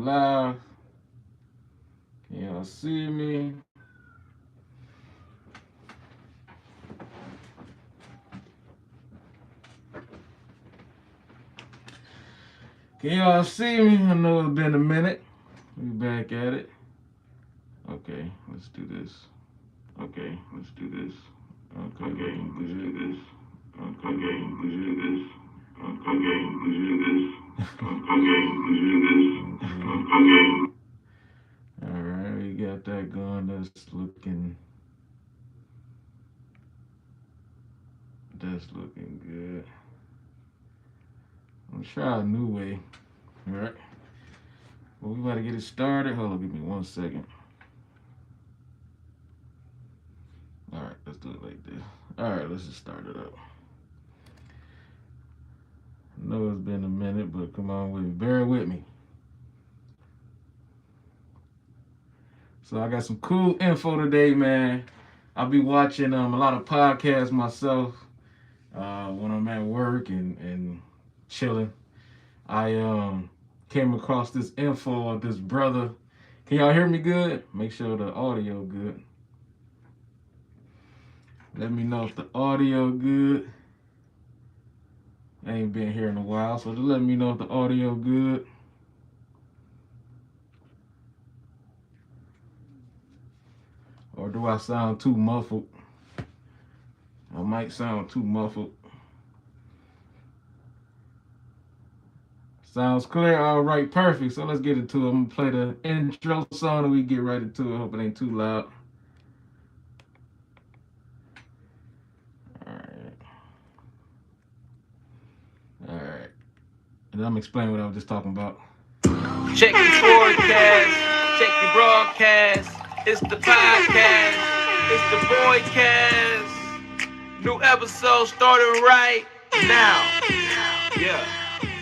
live. Can y'all see me? Can y'all see me? I know it's been a minute. We back at it. Okay, let's do this. Okay, let's do this. Okay, let's do this. Okay, let's do this. Okay, let's do this. Okay, let's do this. Okay. All right, we got that going. That's looking good. I'm gonna try a new way. All right. Well, we about to get it started. Hold on, give me 1 second. All right, let's do it like this. All right, let's just start it up. I know it's been a minute, but come on with me. Bear with me. So I got some cool info today, man. I'll be watching a lot of podcasts myself when I'm at work and chilling. I came across this info of this brother. Can y'all hear me good? Make sure the audio good. Let me know if the audio good. I ain't been here in a while, so just let me know if the audio good. Or do I sound too muffled? I might sound too muffled. Sounds clear? All right, perfect. So let's get into it. I'm gonna play the intro song and we get right into it. Hope it ain't too loud. All right. And then I'm explaining what I was just talking about. Check the forecast, check the broadcast. It's the podcast, it's the Boycast. New episode starting right now. Yeah,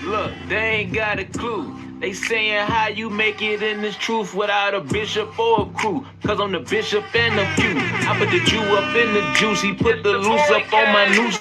look, they ain't got a clue. They saying how you make it in this truth without a bishop or a crew. Cause I'm the bishop and the few. I put the Jew up in the juice. He put the loose up on my noose.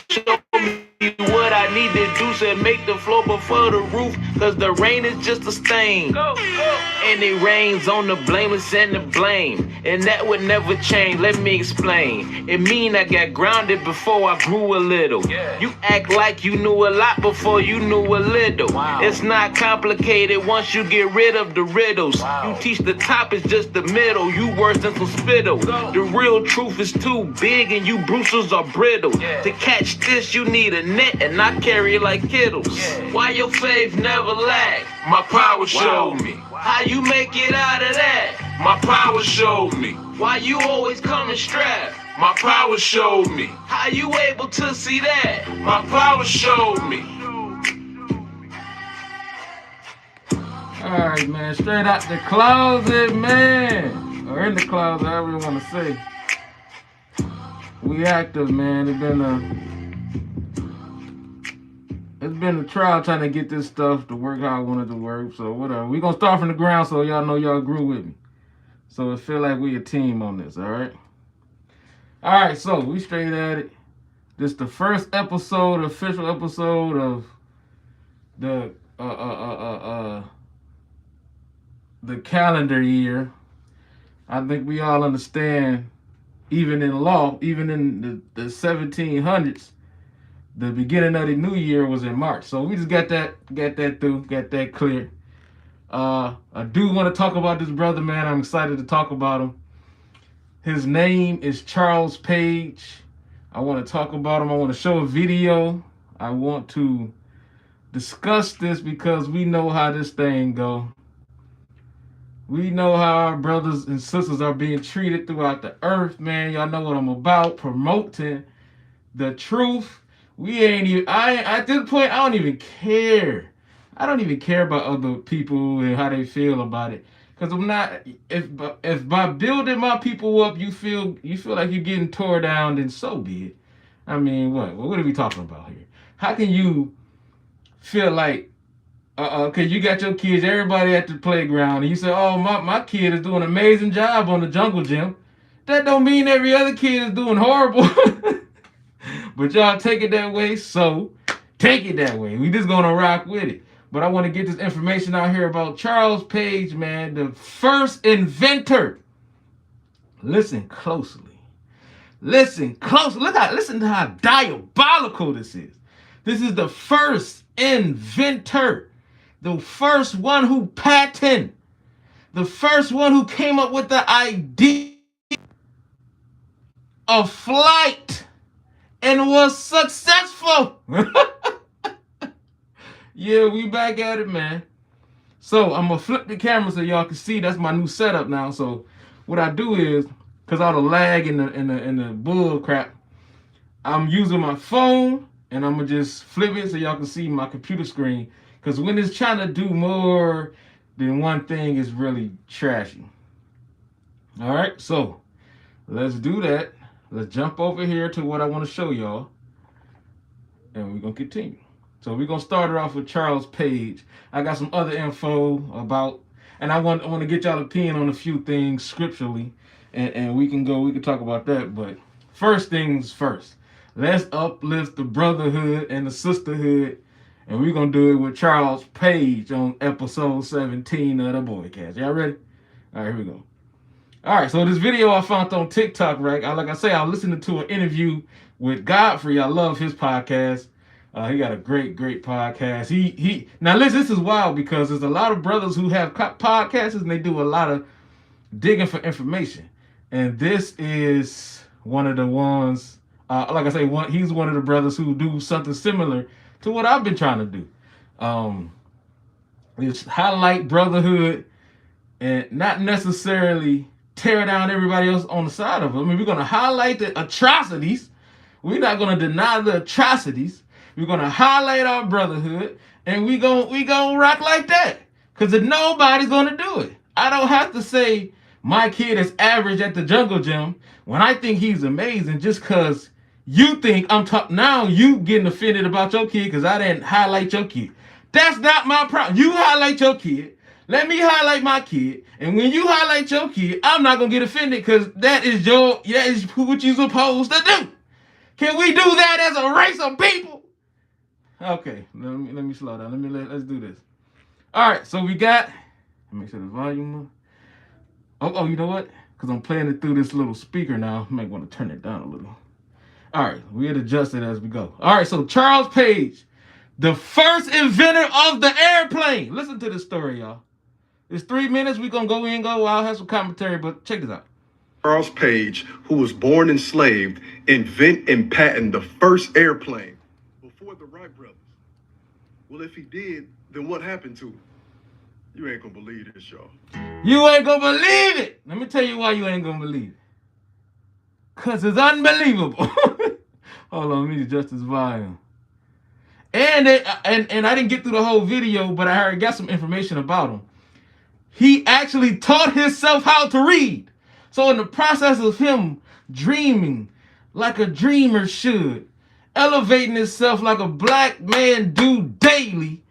Show me what I need to do to make the floor before the roof. Cause the rain is just a stain. And it rains on the blameless and the blame. And that would never change, let me explain. It mean I got grounded before I grew a little. You act like you knew a lot before you knew a little. It's not complicated once you get rid of the riddles. You teach the top is just the middle. You worse than some spittle. The real truth is too big and you bruisers are brittle. To catch this you need a net and I carry it like Kittles. Why your faith never lack? My power showed me. How you make it out of that? My power showed me. Why you always coming strapped? My power showed me. How you able to see that? My power showed me. All right, man. Straight out the closet, man. Or in the closet, however you want to say. We active, man. It's been a trial trying to get this stuff to work how I wanted to work. So whatever. We gonna start from the ground so y'all know y'all grew with me. So it feel like we a team on this, all right? All right, so we straight at it. This the first episode, official episode of the calendar year. I think we all understand, even in law, even in the 1700s, the beginning of the new year was in March. So we just got that through, got that clear. I do want to talk about this brother, man. I'm excited to talk about him. His name is Charles Page. I want to talk about him. I want to show a video. I want to discuss this because we know how this thing go. We know how our brothers and sisters are being treated throughout the earth, man. Y'all know what I'm about, promoting the truth. We ain't even, at this point, I don't even care. I don't even care about other people and how they feel about it. Because I'm not, if by building my people up, you feel like you're getting tore down, then so be it. I mean, what are we talking about here? How can you feel like, because you got your kids, everybody at the playground, and you say, oh, my kid is doing an amazing job on the jungle gym. That don't mean every other kid is doing horrible. But y'all take it that way, so take it that way. We just gonna rock with it. But I want to get this information out here about Charles Page, man, the first inventor. Listen closely. Listen closely. Listen to how diabolical this is. This is the first inventor. The first one who patented. The first one who came up with the idea of flight and was successful. Yeah, we back at it, man. So I'm gonna flip the camera so y'all can see. That's my new setup now. So what I do is, cause all the lag and the bull crap, I'm using my phone and I'm gonna just flip it so y'all can see my computer screen. Cause when it's trying to do more than one thing, it's really trashy. All right, so let's do that. Let's jump over here to what I want to show y'all, and we're gonna continue. So we're gonna start it off with Charles Page. I got some other info about, and I want to get y'all opinion on a few things scripturally, and we can talk about that. But first things first, let's uplift the brotherhood and the sisterhood, and we're gonna do it with Charles Page on episode 17 of the Boycast. Y'all ready? All right, here we go. All right, so this video I found on TikTok, right? Like I say, I listened to an interview with Godfrey. I love his podcast. He got a great podcast. He now listen, this is wild because there's a lot of brothers who have podcasts and they do a lot of digging for information. And this is one of the ones, like I say, he's one of the brothers who do something similar to what I've been trying to do. It's highlight brotherhood and not necessarily tear down everybody else on the side of them. I mean, we're going to highlight the atrocities. We're not going to deny the atrocities. We're going to highlight our brotherhood, and we gonna rock like that. Because nobody's going to do it. I don't have to say my kid is average at the jungle gym when I think he's amazing just because you think I'm talking. Now you getting offended about your kid because I didn't highlight your kid. That's not my problem. You highlight your kid. Let me highlight my kid. And when you highlight your kid, I'm not going to get offended because that is what you're supposed to do. Can we do that as a race of people? Okay, let me slow down. Let's do this. All right, so we got, make sure the volume. Oh, you know what? Because I'm playing it through this little speaker now. I might want to turn it down a little. All right, we'll adjust it as we go. All right, so Charles Page, the first inventor of the airplane. Listen to this story, y'all. It's 3 minutes. We're going to go in, go out, have some commentary, but check this out. Charles Page, who was born enslaved, invent and patent the first airplane before the Wright Brothers. Well, if he did, then what happened to him? You ain't gonna believe this, y'all. You ain't gonna believe it. Let me tell you why you ain't gonna believe it. Because it's unbelievable. Hold on, let me adjust this volume. And I didn't get through the whole video, but I got some information about him. He actually taught himself how to read. So in the process of him dreaming like a dreamer should, elevating himself like a black man do daily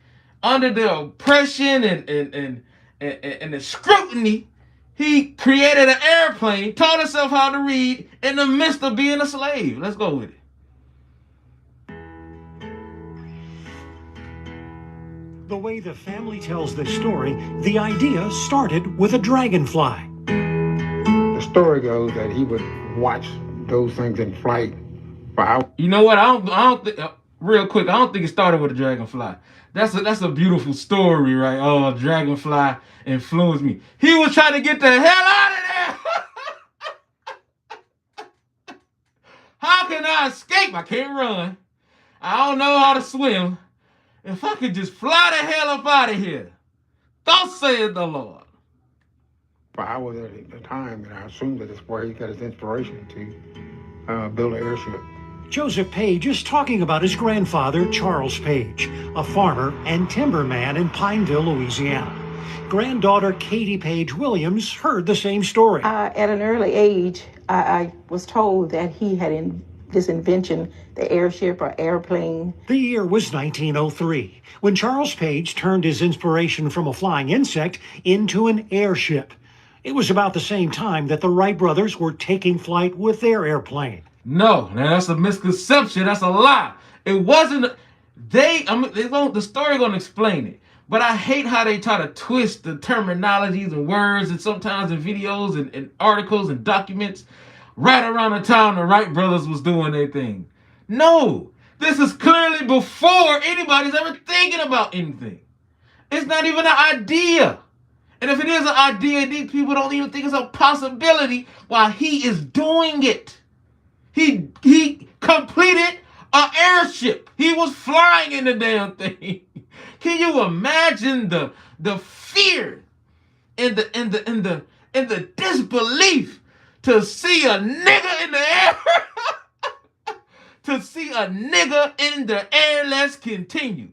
under the oppression and the scrutiny, he created an airplane, taught himself how to read in the midst of being a slave. Let's go with it. The way the family tells this story, the idea started with a dragonfly. The story goes that he would watch those things in flight for hours. You know what? I don't think, real quick, I don't think it started with a dragonfly. That's a beautiful story, right? Oh, a dragonfly influenced me. He was trying to get the hell out of there. How can I escape? I can't run. I don't know how to swim. If I could just fly the hell up out of here. Thus saith the Lord. For hours at a time, and I assume that it's where he got his inspiration to build an airship. Joseph Page is talking about his grandfather, Charles Page, a farmer and timberman in Pineville, Louisiana. Granddaughter Katie Page Williams heard the same story. At an early age, I was told that he had this invention, the airship or airplane. The year was 1903, when Charles Page turned his inspiration from a flying insect into an airship. It was about the same time that the Wright brothers were taking flight with their airplane. No, now that's a misconception. That's a lie. It wasn't. The story gonna explain it. But I hate how they try to twist the terminologies and words, and sometimes in videos and articles and documents right around the time the Wright brothers was doing their thing. No, this is clearly before anybody's ever thinking about anything. It's not even an idea. And if it is an idea, these people don't even think it's a possibility while he is doing it. He completed an airship. He was flying in the damn thing. Can you imagine the fear and the disbelief to see a nigga in the air? To see a nigga in the air. Let's continue.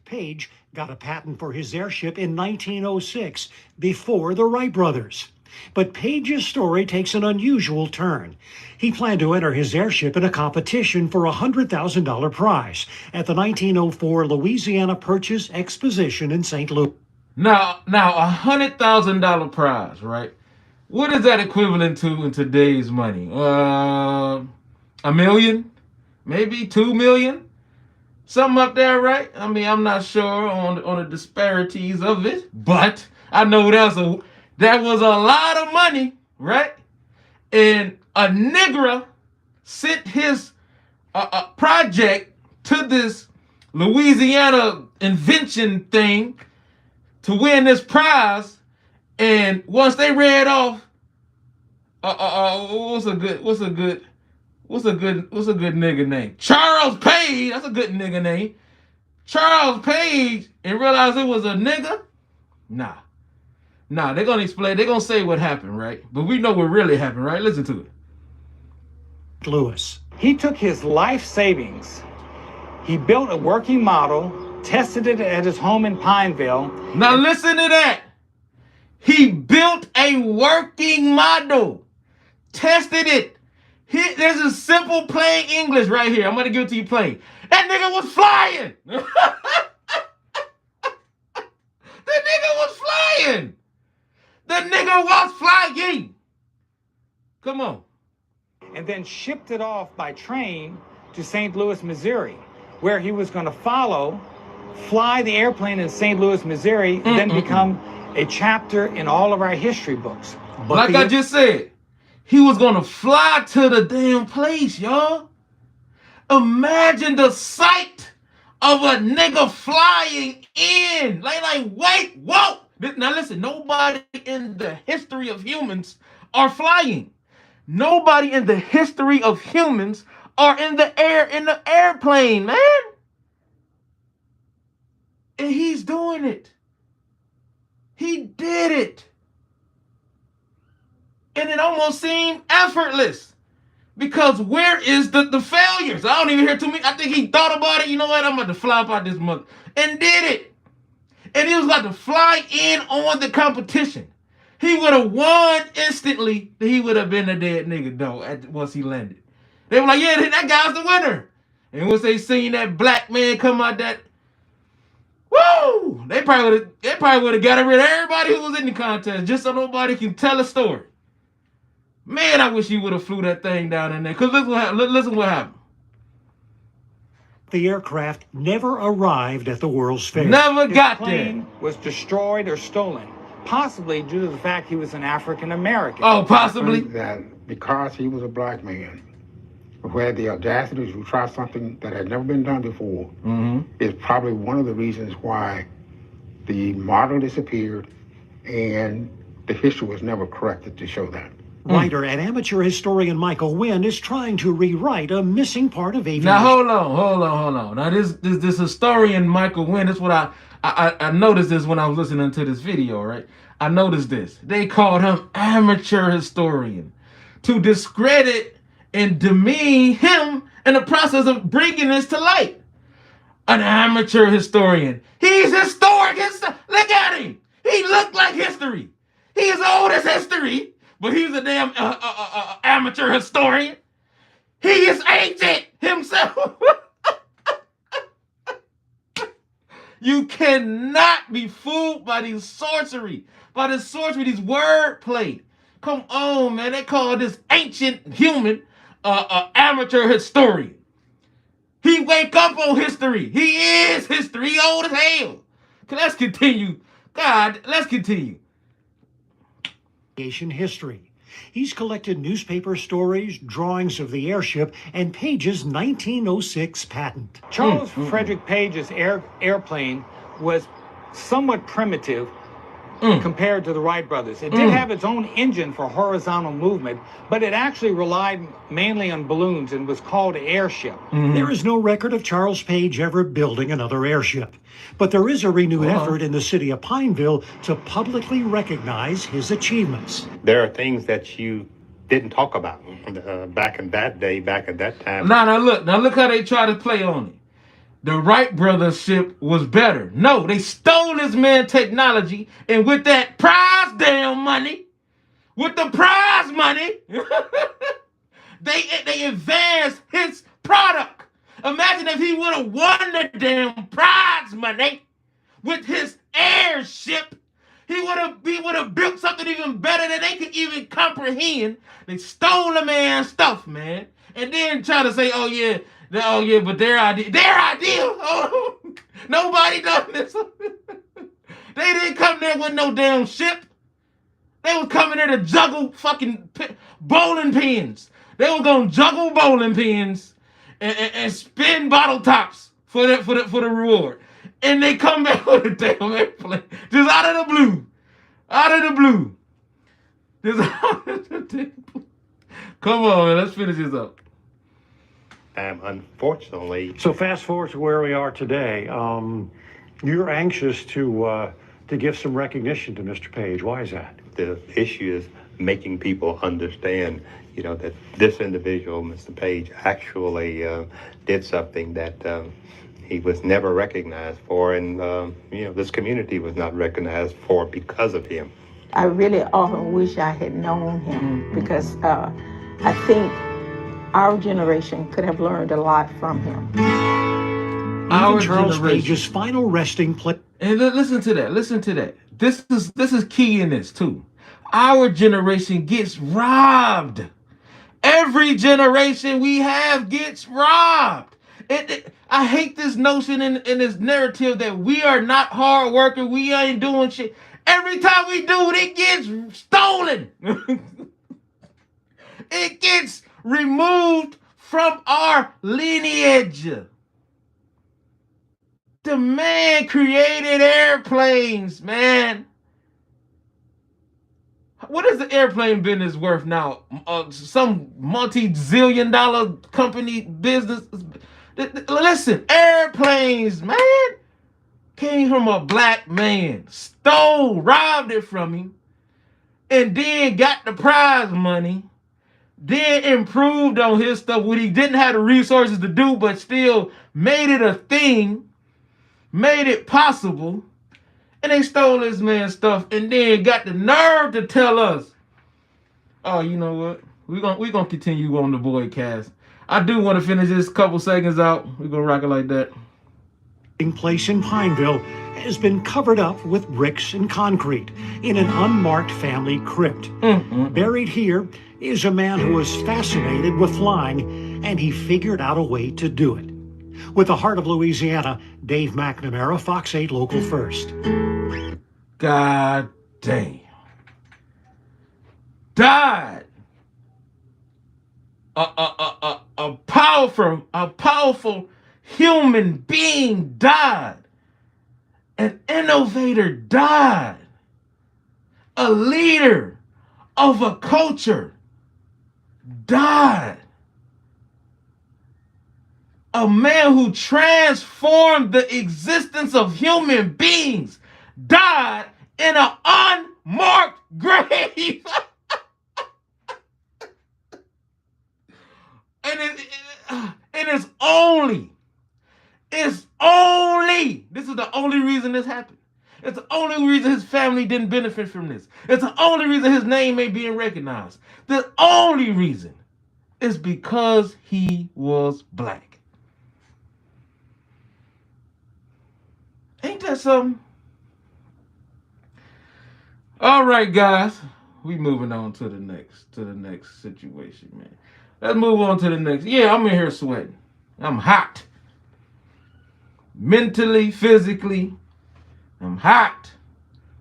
Page got a patent for his airship in 1906, before the Wright brothers. But Page's story takes an unusual turn. He planned to enter his airship in a competition for a $100,000 prize at the 1904 Louisiana Purchase Exposition in St. Louis. Now, $100,000 prize, right? What is that equivalent to in today's money? $1 million? Maybe 2 million? Something up there, right? I mean, I'm not sure on the disparities of it, but I know that was a lot of money, right? And a nigger sent his project to this Louisiana invention thing to win this prize. And once they read off, what's a good nigga name? Charles Page. That's a good nigga name. Charles Page, and realized it was a nigga? Nah, they're gonna explain. They're gonna say what happened, right? But we know what really happened, right? Listen to it. Lewis. He took his life savings. He built a working model, tested it at his home in Pineville. Now listen to that. He built a working model, tested it. There's a simple plain English right here. I'm gonna give it to you plain. That nigga was flying. The nigga was flying. The nigga was flying. Come on. And then shipped it off by train to St. Louis, Missouri, where he was going to fly the airplane in St. Louis, Missouri, and then become a chapter in all of our history books. But like I just said, he was going to fly to the damn place, y'all. Imagine the sight of a nigga flying in. Like, wait, whoa. Now listen, nobody in the history of humans are flying. Nobody in the history of humans are in the airplane, man. And he's doing it. He did it. And it almost seemed effortless. Because where is the failures? I don't even hear too many. I think he thought about it. You know what? I'm about to fly out this month. And did it. And he was about to fly in on the competition. He would have won instantly. He would have been a dead nigga, though, once he landed. They were like, yeah, that guy's the winner. And once they seen that black man come out that, woo! They probably would have got rid of everybody who was in the contest just so nobody can tell a story. Man, I wish he would have flew that thing down in there. Because listen what happened. The aircraft never arrived at the World's Fair. Never got His there. plane was destroyed or stolen, possibly due to the fact he was an African American. Oh, possibly. That because he was a black man who had the audacity to try something that had never been done before, is probably one of the reasons why the model disappeared and the history was never corrected to show that. Writer and amateur historian Michael Wynn is trying to rewrite a missing part of aviation. Now, hold on. Now, this historian Michael Wynn, this is what I noticed this when I was listening to this video, right? I noticed this. They called him amateur historian to discredit and demean him in the process of bringing this to light. An amateur historian. He's historic. Look at him. He looked like history. He is old as history, but he's a damn amateur historian. He is ancient himself. You cannot be fooled by these sorcery, these wordplay. Come on, man. They call this ancient human amateur historian. He wake up on history. He is history. He old as hell. Let's continue. God, let's continue. Aviation history. He's collected newspaper stories, drawings of the airship, and Page's 1906 patent. Charles Frederick Page's airplane was somewhat primitive compared to the Wright brothers. It did have its own engine for horizontal movement, but it actually relied mainly on balloons and was called an airship. There is no record of Charles Page ever building another airship, but there is a renewed effort in the city of Pineville to publicly recognize his achievements. There are things that you didn't talk about back in that day, back at that time. Now look how they try to play on it. The Wright Brothers ship was better. No, they stole this man's technology, and with that prize damn money, with the prize money, they advanced his product. Imagine if he would have won the damn prize money with his airship. He would have built something even better than they could even comprehend. They stole the man's stuff, man, and then try to say, oh yeah, but their idea. Oh, nobody done this. They didn't come there with no damn ship. They was coming there to juggle fucking bowling pins. They were gonna juggle bowling pins and spin bottle tops for the reward. And they come back with a damn airplane, just out of the blue, just out of the blue. Come on, man, let's finish this up. Unfortunately. So fast forward to where we are today. You're anxious to give some recognition to Mr. Page. Why is that? The issue is making people understand, that this individual, Mr. Page, actually did something that he was never recognized for, and this community was not recognized for because of him. I really often wish I had known him because I think our generation could have learned a lot from him. Even Charles Page's final resting place. And listen to that. This is key in this too. Our generation gets robbed. Every generation we have gets robbed. I hate this notion in this narrative that we are not hard workers, we ain't doing shit. Every time we do it, it gets stolen. It gets removed from our lineage. The man created airplanes, man. What is the airplane business worth now? Some multi-zillion dollar company business. Listen, airplanes, man, came from a black man. Stole, robbed it from him, and then got the prize money. Then improved on his stuff when he didn't have the resources to do, but still made it a thing, made it possible. And they stole this man's stuff and then got the nerve to tell us, oh, you know what? We're gonna continue on the Boye cast. I do want to finish this couple seconds out. We're gonna rock it like that. Place in Pineville has been covered up with bricks and concrete in an unmarked family crypt. Buried here is a man who was fascinated with flying, and he figured out a way to do it. With the heart of Louisiana, Dave McNamara, Fox 8 Local First. God damn. Died. A powerful human being died. An innovator died. A leader of a culture died. A man who transformed the existence of human beings died in an unmarked grave. And it's only, this is the only reason this happened. It's the only reason his family didn't benefit from this. It's the only reason his name ain't being recognized. The only reason is because he was black. Ain't that something? All right, guys. We moving on to the next situation, man. Let's move on to the next. Yeah, I'm in here sweating. I'm hot. Mentally, physically, I'm hot.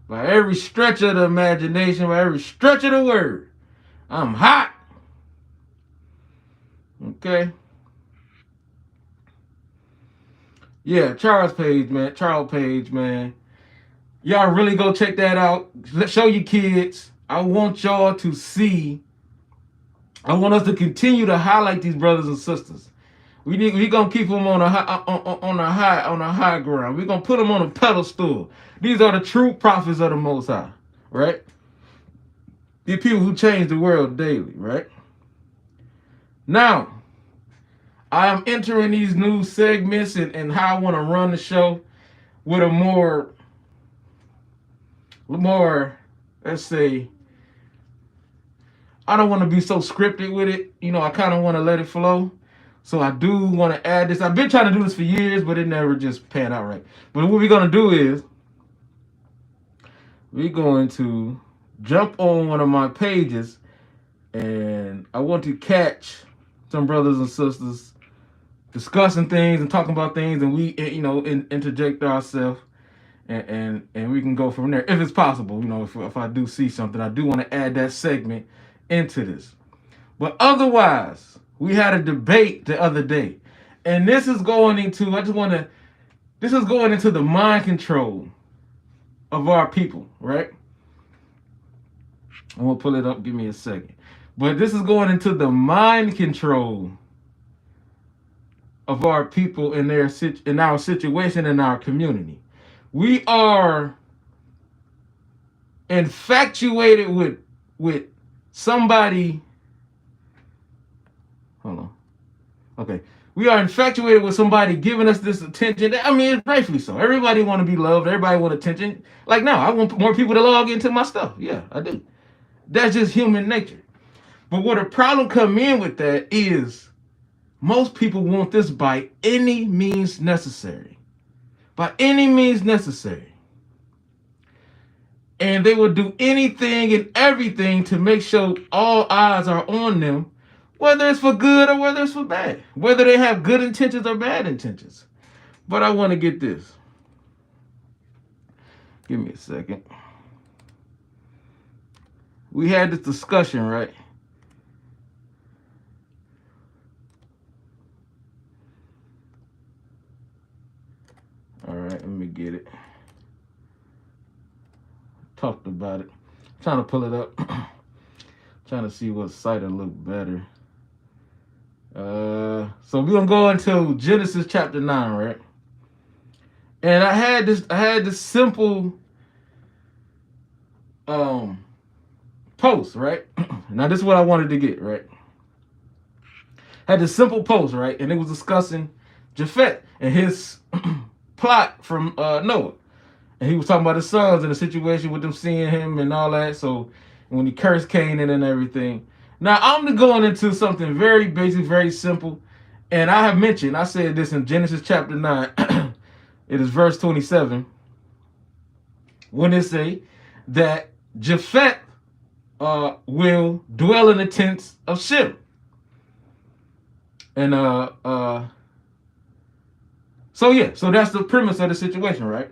By every stretch of the imagination, by every stretch of the word, I'm hot. Okay? Yeah, Charles Page, man. Y'all really go check that out. Let's show your kids. I want y'all to see. I want us to continue to highlight these brothers and sisters. We gonna keep them on a high ground. We gonna put them on a pedestal. These are the true prophets of the Most High, right? The people who change the world daily, right? Now, I am entering these new segments and how I want to run the show with a more, let's say, I don't want to be so scripted with it. You know, I kind of want to let it flow. So I do want to add this. I've been trying to do this for years, but it never just panned out right. But what we're going to do is we're going to jump on one of my pages, and I want to catch some brothers and sisters discussing things and talking about things, and we, you know, interject ourselves, and we can go from there if it's possible. You know, if I do see something, I do want to add that segment into this. But otherwise, we had a debate the other day, and this is going into the mind control of our people, right? I'm gonna pull it up. Give me a second. But this is going into the mind control of our people in our situation in our community. We are infatuated with somebody. Hold on. Okay. We are infatuated with somebody giving us this attention. I mean, it's rightfully so. Everybody want to be loved. Everybody want attention. Like, no, I want more people to log into my stuff. Yeah, I do. That's just human nature. But what a problem come in with that is most people want this by any means necessary. By any means necessary. And they will do anything and everything to make sure all eyes are on them, whether it's for good or whether it's for bad, whether they have good intentions or bad intentions. But I want to get this. Give me a second. We had this discussion, right? All right, let me get it. Talked about it. Trying to pull it up. Trying to see what site will look better. So we're gonna go into Genesis chapter 9, right? And I had this simple post, right? Now this is what I wanted to get, right? Had this simple post, right? And it was discussing Japhet and his plot from Noah. And he was talking about his sons and the situation with them seeing him and all that. So when he cursed Canaan and everything. Now I'm going into something very basic, very simple. And I said this in Genesis chapter 9. It is verse 27. When it say that Japhet will dwell in the tents of Shem. And so that's the premise of the situation, right?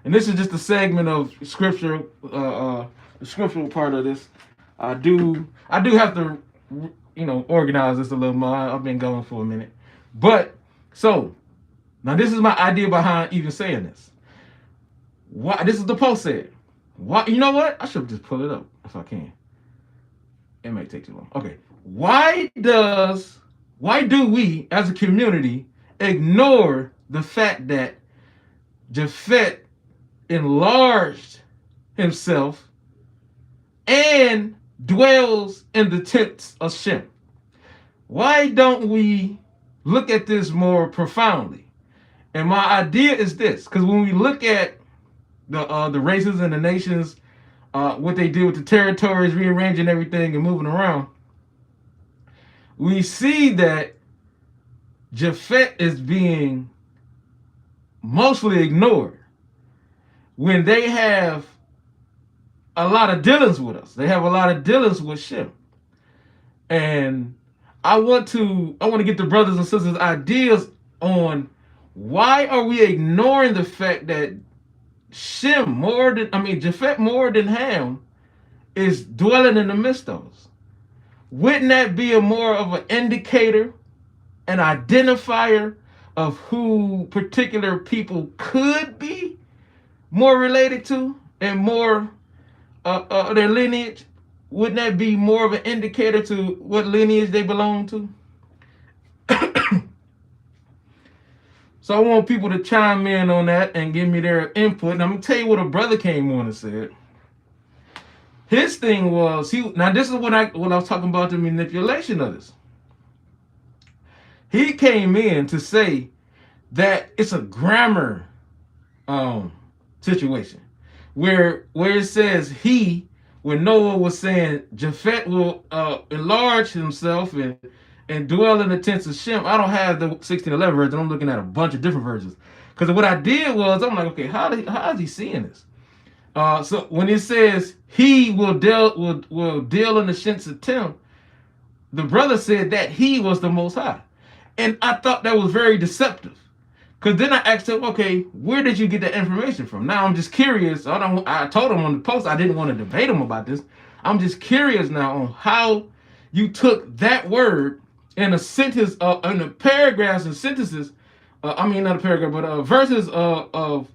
And this is just a segment of scripture, the scriptural part of this. I do have to, organize this a little more. I've been going for a minute. But, so, now this is my idea behind even saying this. Why? This is the post said. Why? You know what? I should just pull it up if I can. It may take too long. Okay. Why do we, as a community, ignore the fact that Japhet enlarged himself and dwells in the tents of Shem? Why don't we look at this more profoundly? And my idea is this, because when we look at the races and the nations, what they did with the territories, rearranging everything and moving around, we see that Japhet is being mostly ignored when they have a lot of dealings with us. They have a lot of dealings with Shem. And I want to get the brothers and sisters' ideas on why are we ignoring the fact that Japhet more than Ham is dwelling in the midst of us. Wouldn't that be a more of an indicator, an identifier of who particular people could be more related to and more their lineage? Wouldn't that be more of an indicator to what lineage they belong to? So I want people to chime in on that and give me their input. And I'm gonna tell you what a brother came on and said. His thing was now this is what I was talking about, the manipulation of this. He came in to say that it's a grammar situation where it says when Noah was saying Japhet will enlarge himself and dwell in the tents of Shem. I don't have the 1611 version. I'm looking at a bunch of different versions. Because what I did was, I'm like, okay, how is he seeing this? So when it says he will deal in the tents of Shem, the brother said that he was the Most High. And I thought that was very deceptive. Because then I asked him, okay, where did you get that information from? Now I'm just curious. I told him on the post I didn't want to debate him about this. I'm just curious now on how you took that word in a sentence, in the paragraphs and sentences, not a paragraph, but verses of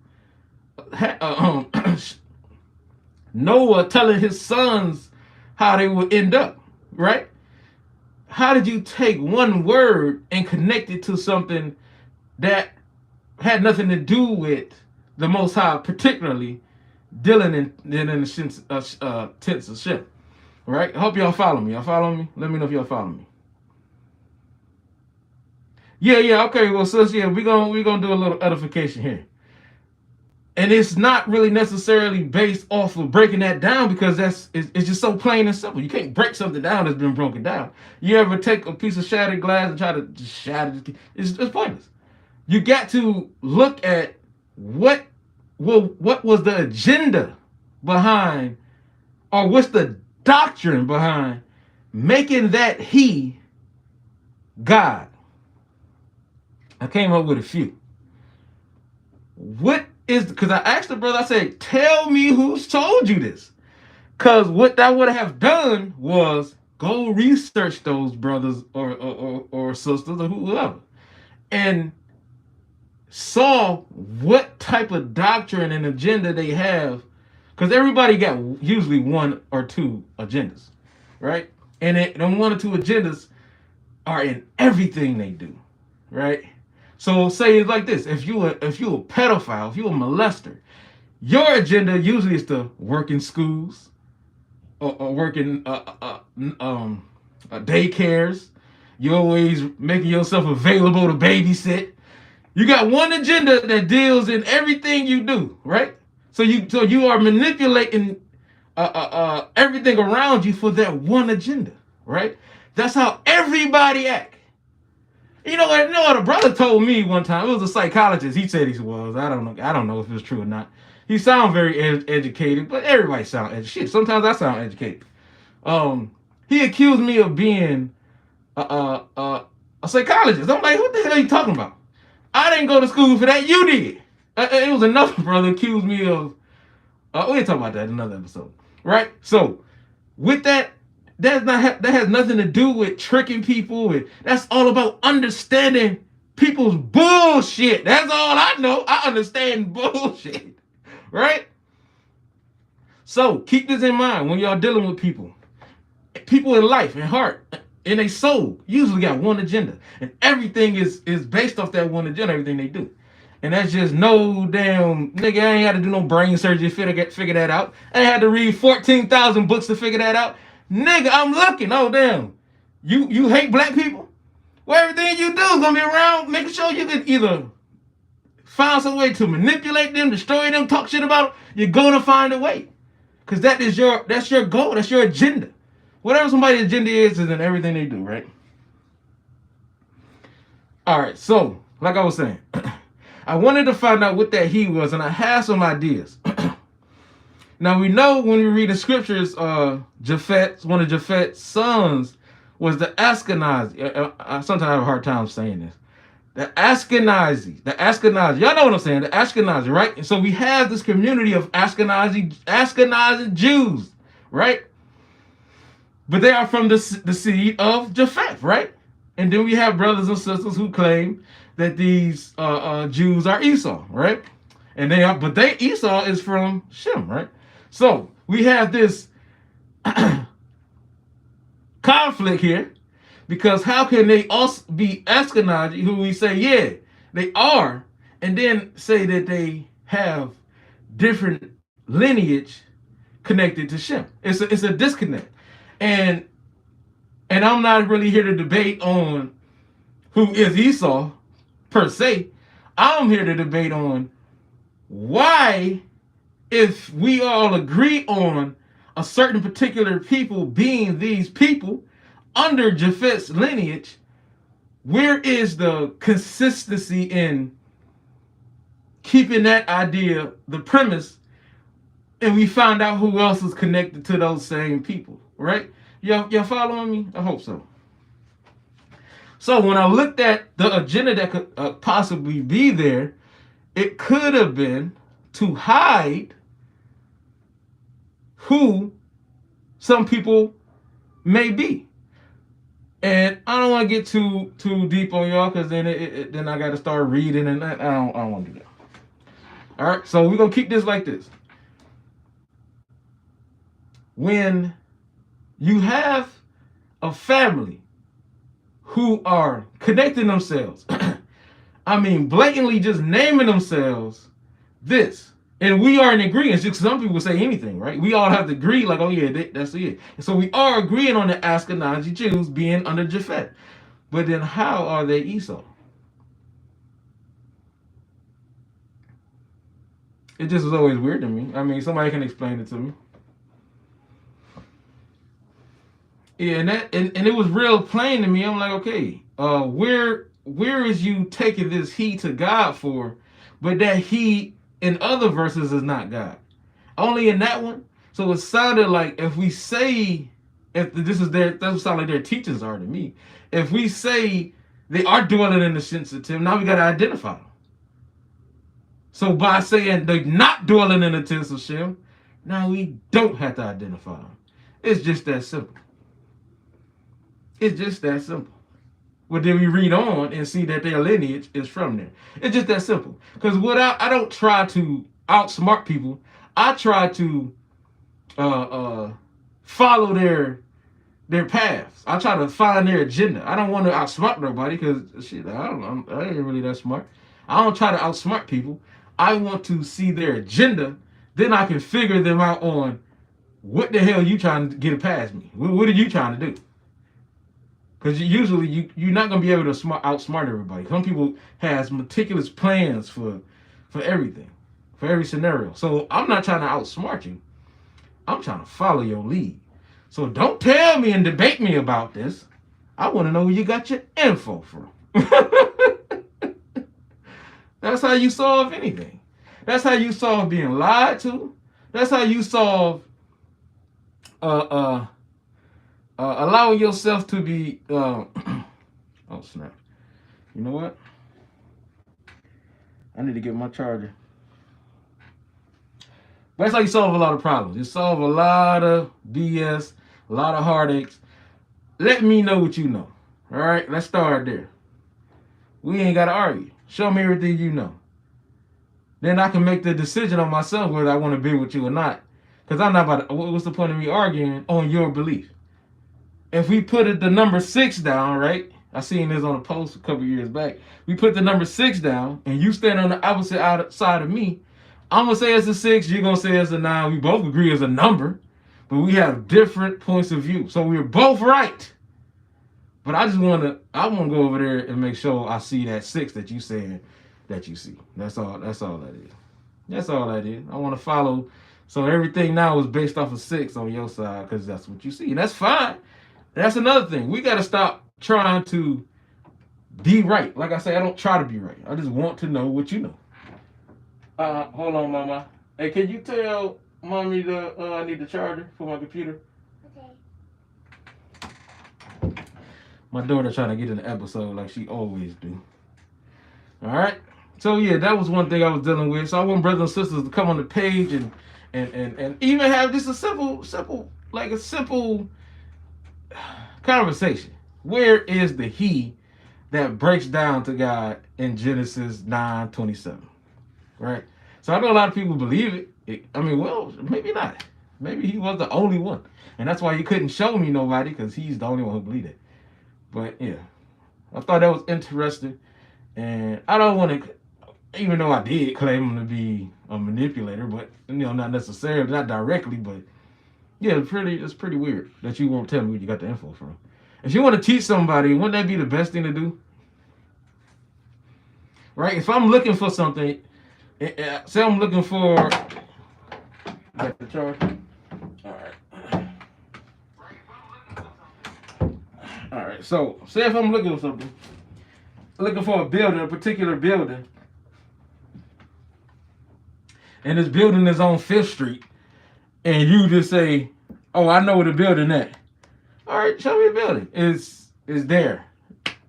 Noah telling his sons how they would end up, right? How did you take one word and connect it to something that had nothing to do with the Most High, particularly dealing in the tents of Shem, right? I hope y'all follow me. Y'all follow me? Let me know if y'all follow me. Yeah, okay. Well, sis, yeah, we're gonna do a little edification here. And it's not really necessarily based off of breaking that down, because it's just so plain and simple. You can't break something down that's been broken down. You ever take a piece of shattered glass and try to just shatter it? It's pointless. You got to look at what was the agenda behind, or what's the doctrine behind making that he God. I came up with a few. Because I asked the brother, I said, tell me who's told you this. Because what that would have done was go research those brothers or sisters or whoever, and saw what type of doctrine and agenda they have. Because everybody got usually one or two agendas, right? And them one or two agendas are in everything they do, right? So say it's like this: if you a pedophile, if you a molester, your agenda usually is to work in schools or work in daycares. You're always making yourself available to babysit. You got one agenda that deals in everything you do, right? So you are manipulating everything around you for that one agenda, right? That's how everybody acts. You know what a brother told me one time. It was a psychologist. He said he was. I don't know if it's true or not. He sounds very educated, but everybody sounds educated. Shit, sometimes I sound educated. He accused me of being a psychologist. I'm like, what the hell are you talking about? I didn't go to school for that. You did. It was another brother accused me of. We'll talk about that in another episode, right? So with that. That has nothing to do with tricking people. That's all about understanding people's bullshit. That's all I know. I understand bullshit, right? So keep this in mind when y'all dealing with people. People in life, in heart, in their soul, usually got one agenda. And everything is based off that one agenda, everything they do. And that's just no damn, nigga, I ain't had to do no brain surgery to figure that out. I ain't had to read 14,000 books to figure that out. Nigga, I'm looking. Oh, damn. You hate black people? Well, everything you do is going to be around making sure you can either find some way to manipulate them, destroy them, talk shit about them. You're going to find a way. Because that's your goal. That's your agenda. Whatever somebody's agenda is in everything they do, right? All right. So, like I was saying, I wanted to find out what that he was, and I had some ideas. Now, we know when we read the scriptures, Japhet, one of Japhet's sons, was the Ashkenazi. I sometimes have a hard time saying this. The Ashkenazi. Y'all know what I'm saying? The Ashkenazi, right? And so we have this community of Ashkenazi Jews, right? But they are from the seed of Japheth, right? And then we have brothers and sisters who claim that these Jews are Esau, right? And Esau is from Shem, right? So we have this conflict here, because how can they also be Ashkenazi, who we say, yeah, they are, and then say that they have different lineage connected to Shem? It's a disconnect. And I'm not really here to debate on who is Esau per se. I'm here to debate on why, if we all agree on a certain particular people being these people under Japheth's lineage, where is the consistency in keeping that idea the premise, and we find out who else is connected to those same people, right? Y'all following me? I hope so. So when I looked at the agenda that could possibly be there, it could have been to hide who some people may be. And I don't want to get too deep on y'all, because then then I got to start reading, and I don't want to do that. All right, so we're going to keep this like this. When you have a family who are connecting themselves, I mean, blatantly just naming themselves this, and we are in agreement. Just some people say anything, right? We all have to agree, like, oh yeah, that's it. And so we are agreeing on the Ashkenazi Jews being under Japheth. But then how are they Esau? It just was always weird to me. I mean, somebody can explain it to me. Yeah, and it was real plain to me. I'm like, okay, where is you taking this he to God for, but that he in other verses is not God? Only in that one. So it sounded like if we say, if this is their, that would sound like their teachings are to me. If we say they are dwelling in the sensitive, now we got to identify them. So by saying they're not dwelling in the tents of Shem, now we don't have to identify them. It's just that simple. It's just that simple. But then we read on and see that their lineage is from there. It's just that simple. Because I don't try to outsmart people. I try to follow their paths. I try to find their agenda. I don't want to outsmart nobody, because shit, I ain't really that smart. I don't try to outsmart people. I want to see their agenda. Then I can figure them out on what the hell you trying to get past me. What are you trying to do? Because usually you're not going to be able to outsmart everybody. Some people has meticulous plans for everything, for every scenario. So I'm not trying to outsmart you. I'm trying to follow your lead. So don't tell me and debate me about this. I want to know where you got your info from. That's how you solve anything. That's how you solve being lied to. That's how you solve allowing yourself to be oh snap. You know what? I need to get my charger. But that's how you solve a lot of problems. You solve a lot of BS, a lot of heartaches. Let me know what you know. All right, let's start there. We ain't got to argue. Show me everything you know. Then I can make the decision on myself whether I want to be with you or not. Because I'm not about to, what's the point of me arguing on your belief? If we put the number 6 down, right? I seen this on a post a couple years back. We put the number 6 down, and you stand on the opposite side of me. I'm going to say it's a 6, you're going to say it's a 9. We both agree it's a number, but we have different points of view. So we're both right. But I want to go over there and make sure I see that 6 that you said that you see. That's all that is. That's all that is. I want to follow. So everything now is based off of 6 on your side, because that's what you see. And that's fine. That's another thing. We got to stop trying to be right. Like I say, I don't try to be right. I just want to know what you know. Hold on, Mama. Hey, can you tell Mommy I need the charger for my computer? Okay. My daughter trying to get in the episode like she always do. All right. So yeah, that was one thing I was dealing with. So I want brothers and sisters to come on the page and even have just a simple conversation. Where is the he that breaks down to God in Genesis 9:27? Right? So I know a lot of people believe it. I mean, well, maybe not. Maybe he was the only one. And that's why he couldn't show me nobody, because he's the only one who believed it. But yeah, I thought that was interesting. And I don't want to, even though I did claim him to be a manipulator, but not necessarily, not directly, but yeah, it's pretty weird that you won't tell me where you got the info from. If you want to teach somebody, wouldn't that be the best thing to do? Right? If I'm looking for something, say I'm looking for, got the charge? All right. All right. So say if I'm looking for something, looking for a building, a particular building, and this building is on 5th Street, and you just say, oh, I know where the building at. All right, show me the building. It's there.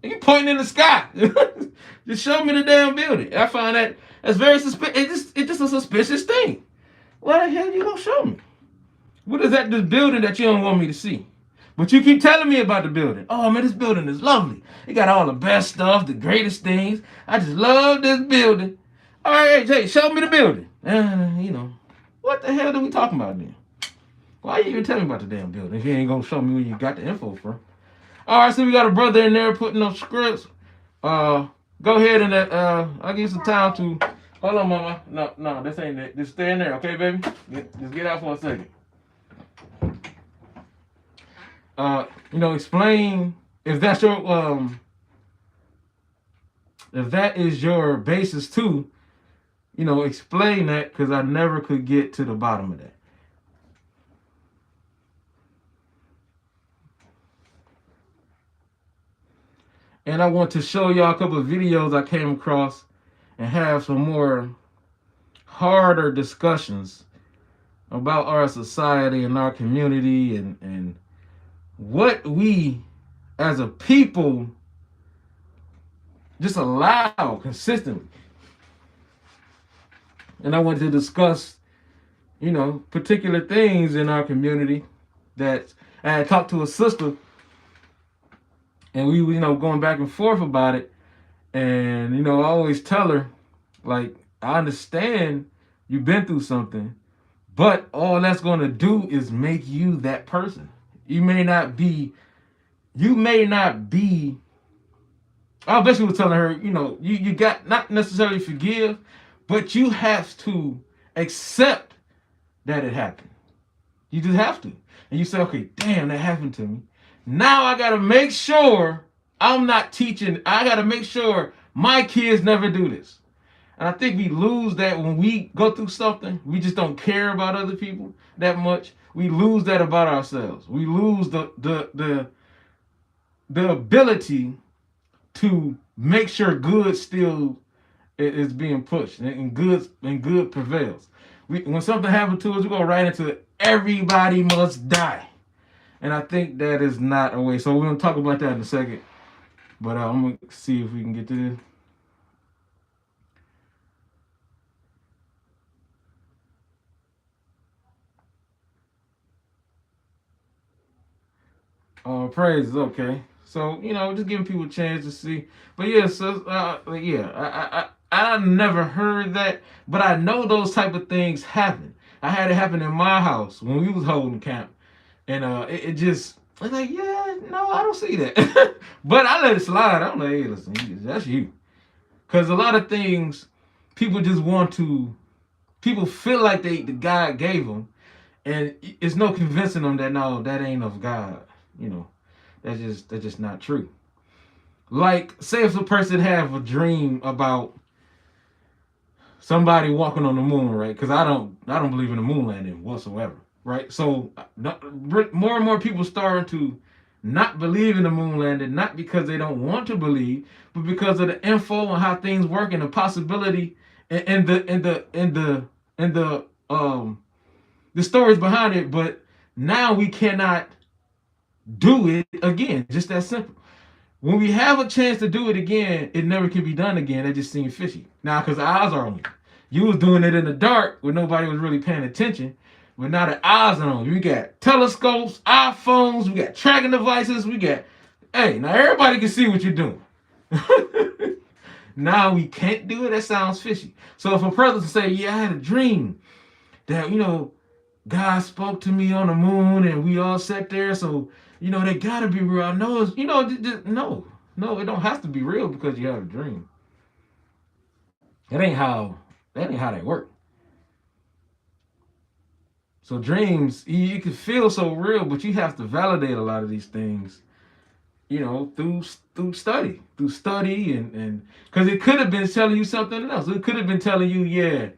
You pointing in the sky. Just show me the damn building. I find that's very suspicious. It's just a suspicious thing. Why the hell you gonna show me? What is that, this building that you don't want me to see? But you keep telling me about the building. Oh man, this building is lovely. It got all the best stuff, the greatest things. I just love this building. All right, Jay, show me the building. What the hell are we talking about then? Why you even telling me about the damn building if you ain't gonna show me where you got the info from? All right, so we got a brother in there putting up scripts. Go ahead and I'll give you some time to. Hold on, mama. No, this ain't it. Just stay in there, okay, baby? Just get out for a second. Explain if that's your if that is your basis too. Explain that, because I never could get to the bottom of that. And I want to show y'all a couple of videos I came across and have some more harder discussions about our society and our community and what we as a people just allow consistently. And I want to discuss, particular things in our community that I had talked to a sister, and we going back and forth about it. And, I always tell her, like, I understand you've been through something, but all that's going to do is make you that person. You may not be, I basically was telling her, you got not necessarily forgive, but you have to accept that it happened. You just have to. And you say, okay, damn, that happened to me. Now I got to make sure I'm not teaching. I got to make sure my kids never do this. And I think we lose that when we go through something. We just don't care about other people that much. We lose that about ourselves. We lose the ability to make sure good still is being pushed and good prevails. When something happens to us, we go right into everybody must die. And I think that is not a way. So we're going to talk about that in a second. But I'm going to see if we can get to this. Praise, okay. So, just giving people a chance to see. But yeah, so, I never heard that. But I know those type of things happen. I had it happen in my house when we was holding camp. And it's like, yeah, no, I don't see that. But I let it slide. I'm like, hey, listen, that's you. Because a lot of things, people feel like the God gave them. And it's no convincing them that, no, that ain't of God. That's just not true. Like, say if a person have a dream about somebody walking on the moon, right? Because I don't believe in the moon landing whatsoever. Right, so more and more people starting to not believe in the moon landing, not because they don't want to believe, but because of the info on how things work and the possibility and the stories behind it. But now we cannot do it again. Just that simple. When we have a chance to do it again, it never can be done again. That just seems fishy. Now, because the eyes are on you. You was doing it in the dark when nobody was really paying attention. But now the eyes are on you. We got telescopes, iPhones, we got tracking devices, hey, now everybody can see what you're doing. Now we can't do it. That sounds fishy. So if a person say, yeah, I had a dream that, God spoke to me on the moon and we all sat there. So, they gotta be real. I know it's, no, it don't have to be real because you have a dream. That ain't how they work. So dreams, you can feel so real, but you have to validate a lot of these things, through study, and because it could have been telling you something else. It could have been telling you, yeah,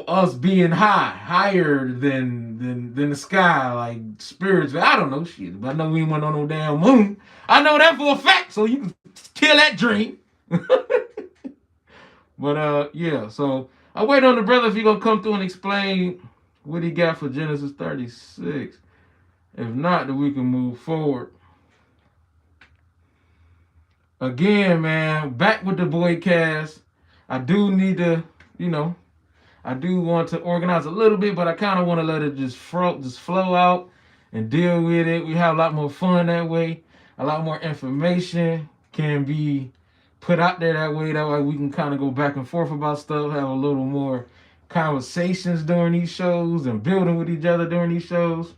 us being higher than the sky, like spirits. I don't know shit, but I know we ain't went on no damn moon. I know that for a fact, so you can kill that dream. But yeah, so I wait on the brother if he gonna come through and explain what he got for Genesis 36. If not, then we can move forward. Again, man, back with the Boye cast. I do need to, I do want to organize a little bit, but I kind of want to let it just flow out and deal with it. We have a lot more fun that way. A lot more information can be put out there that way. That way we can kind of go back and forth about stuff, have a little more conversations during these shows and building with each other during these shows.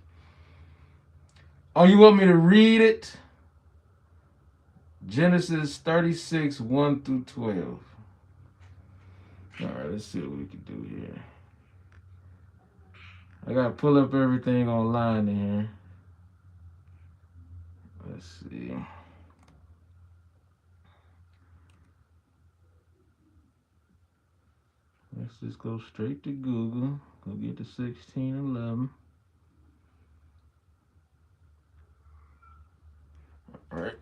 Oh, you want me to read it? Genesis 36, 1 through 12. All right, let's see what we can do here. I got to pull up everything online here. Let's see. Let's just go straight to Google. Go get the 1611. All right.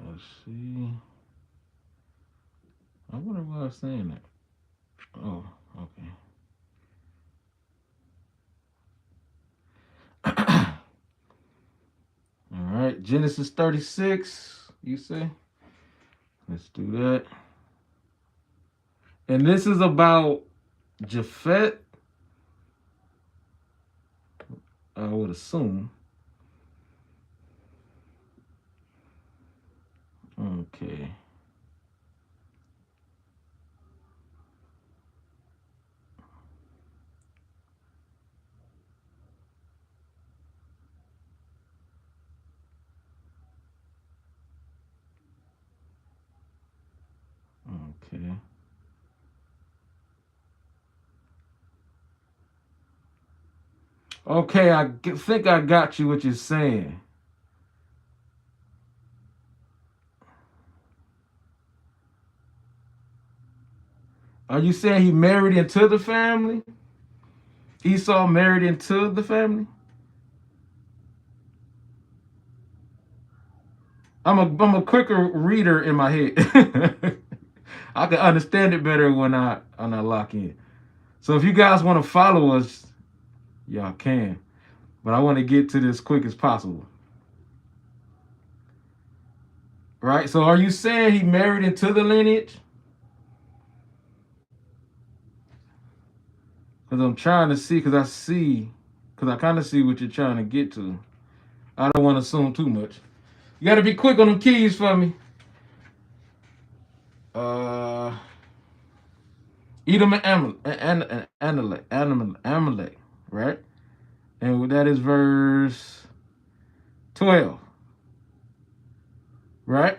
Let's see. I wonder why I was saying that. Oh, okay. All right, Genesis 36, you say? Let's do that. And this is about Japhet, I would assume. Okay. Okay. Okay, I think I got you what you're saying. Are you saying he married into the family? Esau married into the family? I'm a quicker reader in my head. I can understand it better when I lock in. So if you guys want to follow us, y'all can. But I want to get to this quick as possible. Right? So are you saying he married into the lineage? Because I'm trying to see, because I kind of see what you're trying to get to. I don't want to assume too much. You got to be quick on them keys for me. Edom and Amalek, right? And that is verse 12, right?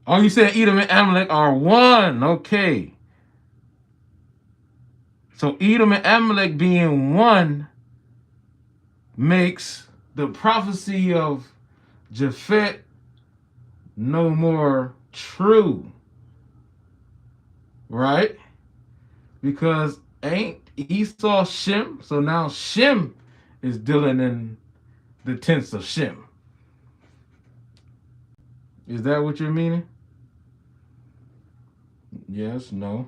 Oh, you said Edom and Amalek are one. Okay. So Edom and Amalek being one makes the prophecy of Japhet no more true, right? Because ain't Esau Shem? So now Shem is dealing in the tense of Shem. Is that what you're meaning? Yes, no.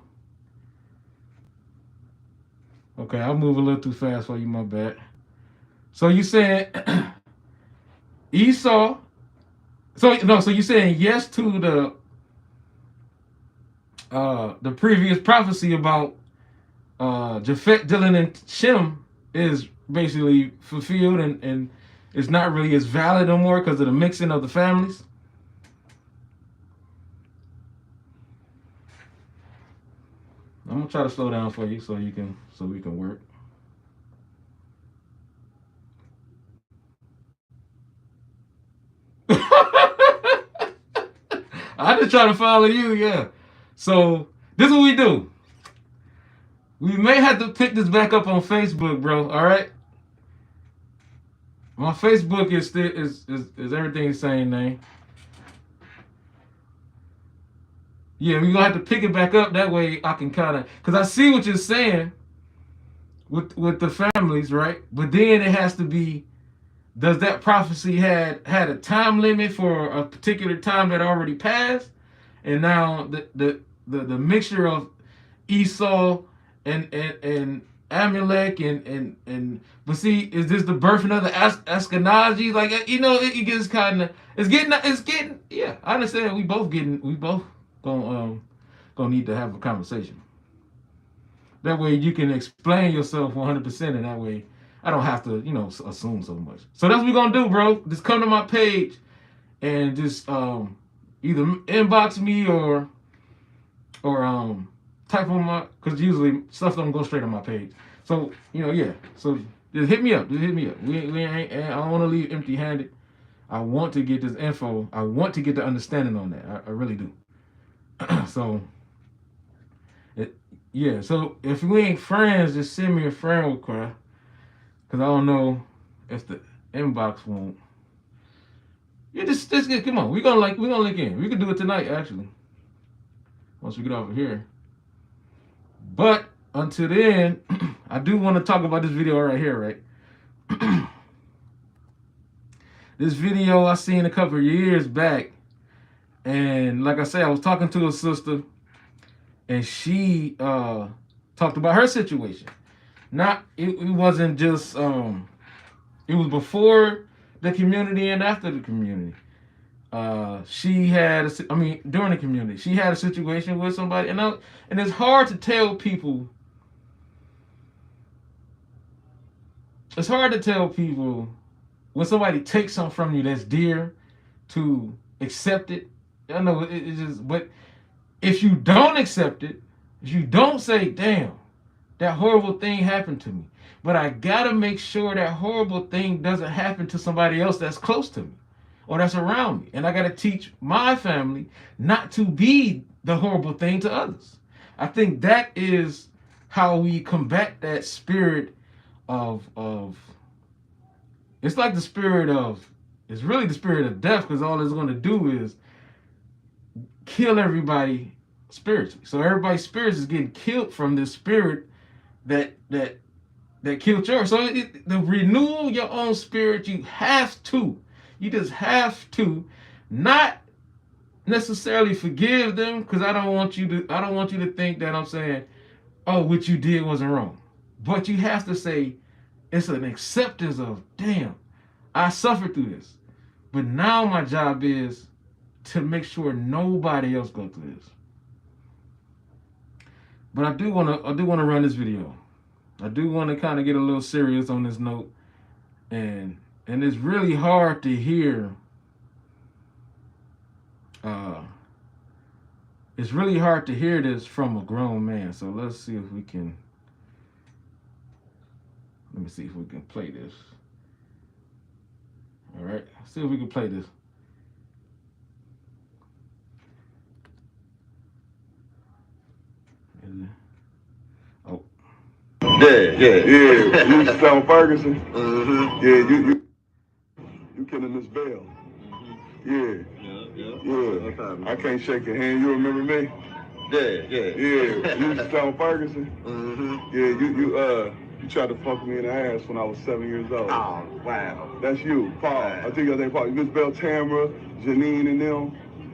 Okay, I'll move a little too fast for you, my bad. So you saying Esau, so you saying yes to the previous prophecy about Japhet, Dylan, and Shem is basically fulfilled and it's not really as valid no more because of the mixing of the families. I'm gonna try to slow down for you so we can work. I just try to follow you, yeah. So this is what we do. We may have to pick this back up on Facebook, bro. All right. My Facebook is still is everything the same name. Yeah, we're gonna have to pick it back up. That way I can kind of, because I see what you're saying with the families, right? But then it has to be, does that prophecy had a time limit for a particular time that already passed? And now the mixture of Esau and Amalek and but see, is this the birthing of the Ashkenazi? Like, it gets kind of, it's getting yeah. I understand. We both gonna need to have a conversation. That way you can explain yourself 100%, and that way I don't have to assume so much. So that's what we're gonna do, bro. Just come to my page and just either inbox me or type on my, because usually stuff don't go straight on my page. So yeah. So just hit me up. We ain't. I don't want to leave empty-handed. I want to get this info. I want to get the understanding on that. I really do. So yeah. So if we ain't friends, just send me a friend request, because I don't know if the inbox won't. Yeah, just come on. We're gonna link in. We can do it tonight, actually. Once we get over here. But until then, I do want to talk about this video right here, right? This video I seen a couple of years back, and like I said, I was talking to a sister, and she talked about her situation. It wasn't just it was before the community and after the community. She had, during the community, she had a situation with somebody, and it's hard to tell people. It's hard to tell people when somebody takes something from you that's dear to accept it. I know it's just, but if you don't accept it, if you don't say, "Damn, that horrible thing happened to me," but I gotta make sure that horrible thing doesn't happen to somebody else that's close to me or that's around me. And I got to teach my family not to be the horrible thing to others. I think that is how we combat that spirit of it's like the spirit of, it's really the spirit of death, because all it's going to do is kill everybody spiritually. So everybody's spirits is getting killed from this spirit that killed yours. So the renewal your own spirit, you just have to not necessarily forgive them, because I don't want you to think that I'm saying, oh, what you did wasn't wrong. But you have to say, it's an acceptance of, damn, I suffered through this. But now my job is to make sure nobody else goes through this. But I do want to run this video. I do want to kind of get a little serious on this note, and it's really hard to hear. It's really hard to hear this from a grown man. So let's see if we can. Let me see if we can play this. All right, see if we can play this. Oh. Yeah. You sound Ferguson. Mm-hmm. Yeah, you killing Miss Bell. Mm-hmm. Yeah. I can't shake your hand. You remember me? Yeah. You sound Ferguson. Mm-hmm. Yeah, you tried to fuck me in the ass when I was 7 years old. Oh, wow. That's you, Paul. Wow. I think your name Paul. Miss Bell, Tamara, Janine, and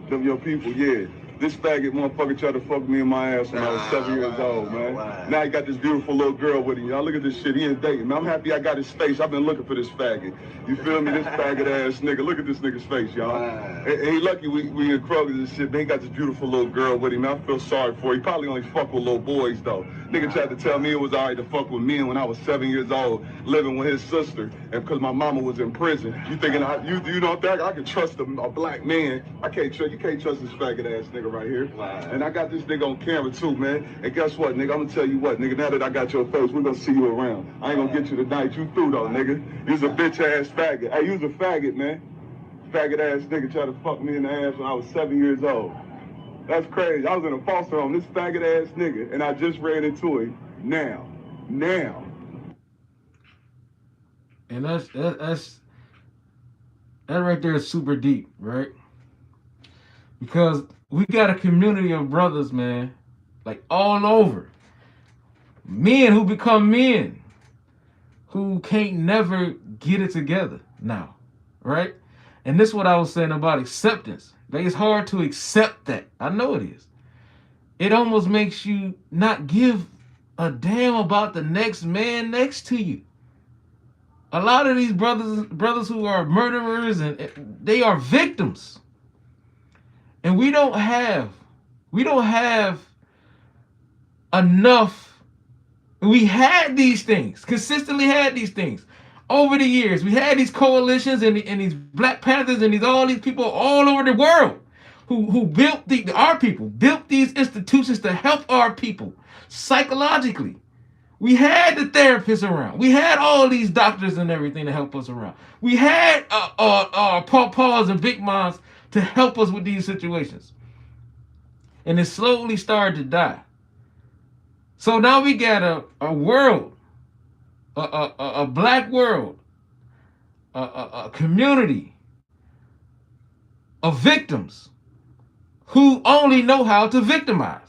them your people. Yeah. This faggot motherfucker tried to fuck me in my ass when I was 7 years old, man. Now he got this beautiful little girl with him. Y'all look at this shit. He ain't dating. I'm happy I got his face. I've been looking for this faggot. You feel me? This faggot ass nigga. Look at this nigga's face, y'all. And he lucky we in Kroger's and shit, but he got this beautiful little girl with him. I feel sorry for him. He probably only fuck with little boys, though. Nigga tried to tell me it was all right to fuck with men when I was 7 years old, living with his sister, and because my mama was in prison. You thinking you don't think I can trust a black man? You can't trust this faggot ass nigga right here. And I got this nigga on camera too, man. And guess what, nigga? I'm gonna tell you what, nigga. Now that I got your face, we're gonna see you around. I ain't gonna get you tonight. You through though, nigga. You's a bitch ass faggot. Hey, you's a faggot, man. Faggot ass nigga tried to fuck me in the ass when I was 7 years old. That's crazy. I was in a foster home, this faggot ass nigga, and I just ran into him now. And that right there is super deep, right? Because we got a community of brothers, man, like all over. Men who become men who can't never get it together now, right? And this is what I was saying about acceptance. Like, it's hard to accept that. I know it is. It almost makes you not give a damn about the next man next to you. A lot of these brothers who are murderers, and they are victims. And we don't have enough. We had these things, consistently had these things. Over the years, we had these coalitions and these Black Panthers and all these people all over the world who built our people, built these institutions to help our people psychologically. We had the therapists around. We had all these doctors and everything to help us around. We had Paws and Big Moms to help us with these situations. And it slowly started to die. So now we got a world, a black world, a community of victims who only know how to victimize.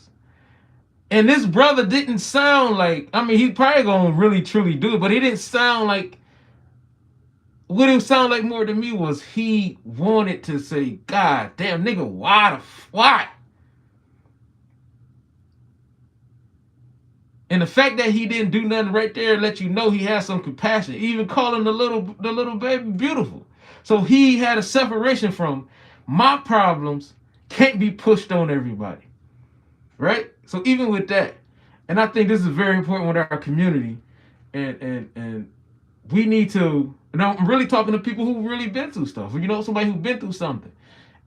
And this brother didn't sound like, I mean, he probably gonna really truly do it, but he didn't sound like, what it sounded like more to me was he wanted to say, God damn, nigga, why? And the fact that he didn't do nothing right there let you know he has some compassion. Even calling the little baby beautiful. So he had a separation from my problems can't be pushed on everybody. Right? So even with that, and I think this is very important with our community, and we need to, and I'm really talking to people who've really been through stuff. You know, somebody who's been through something.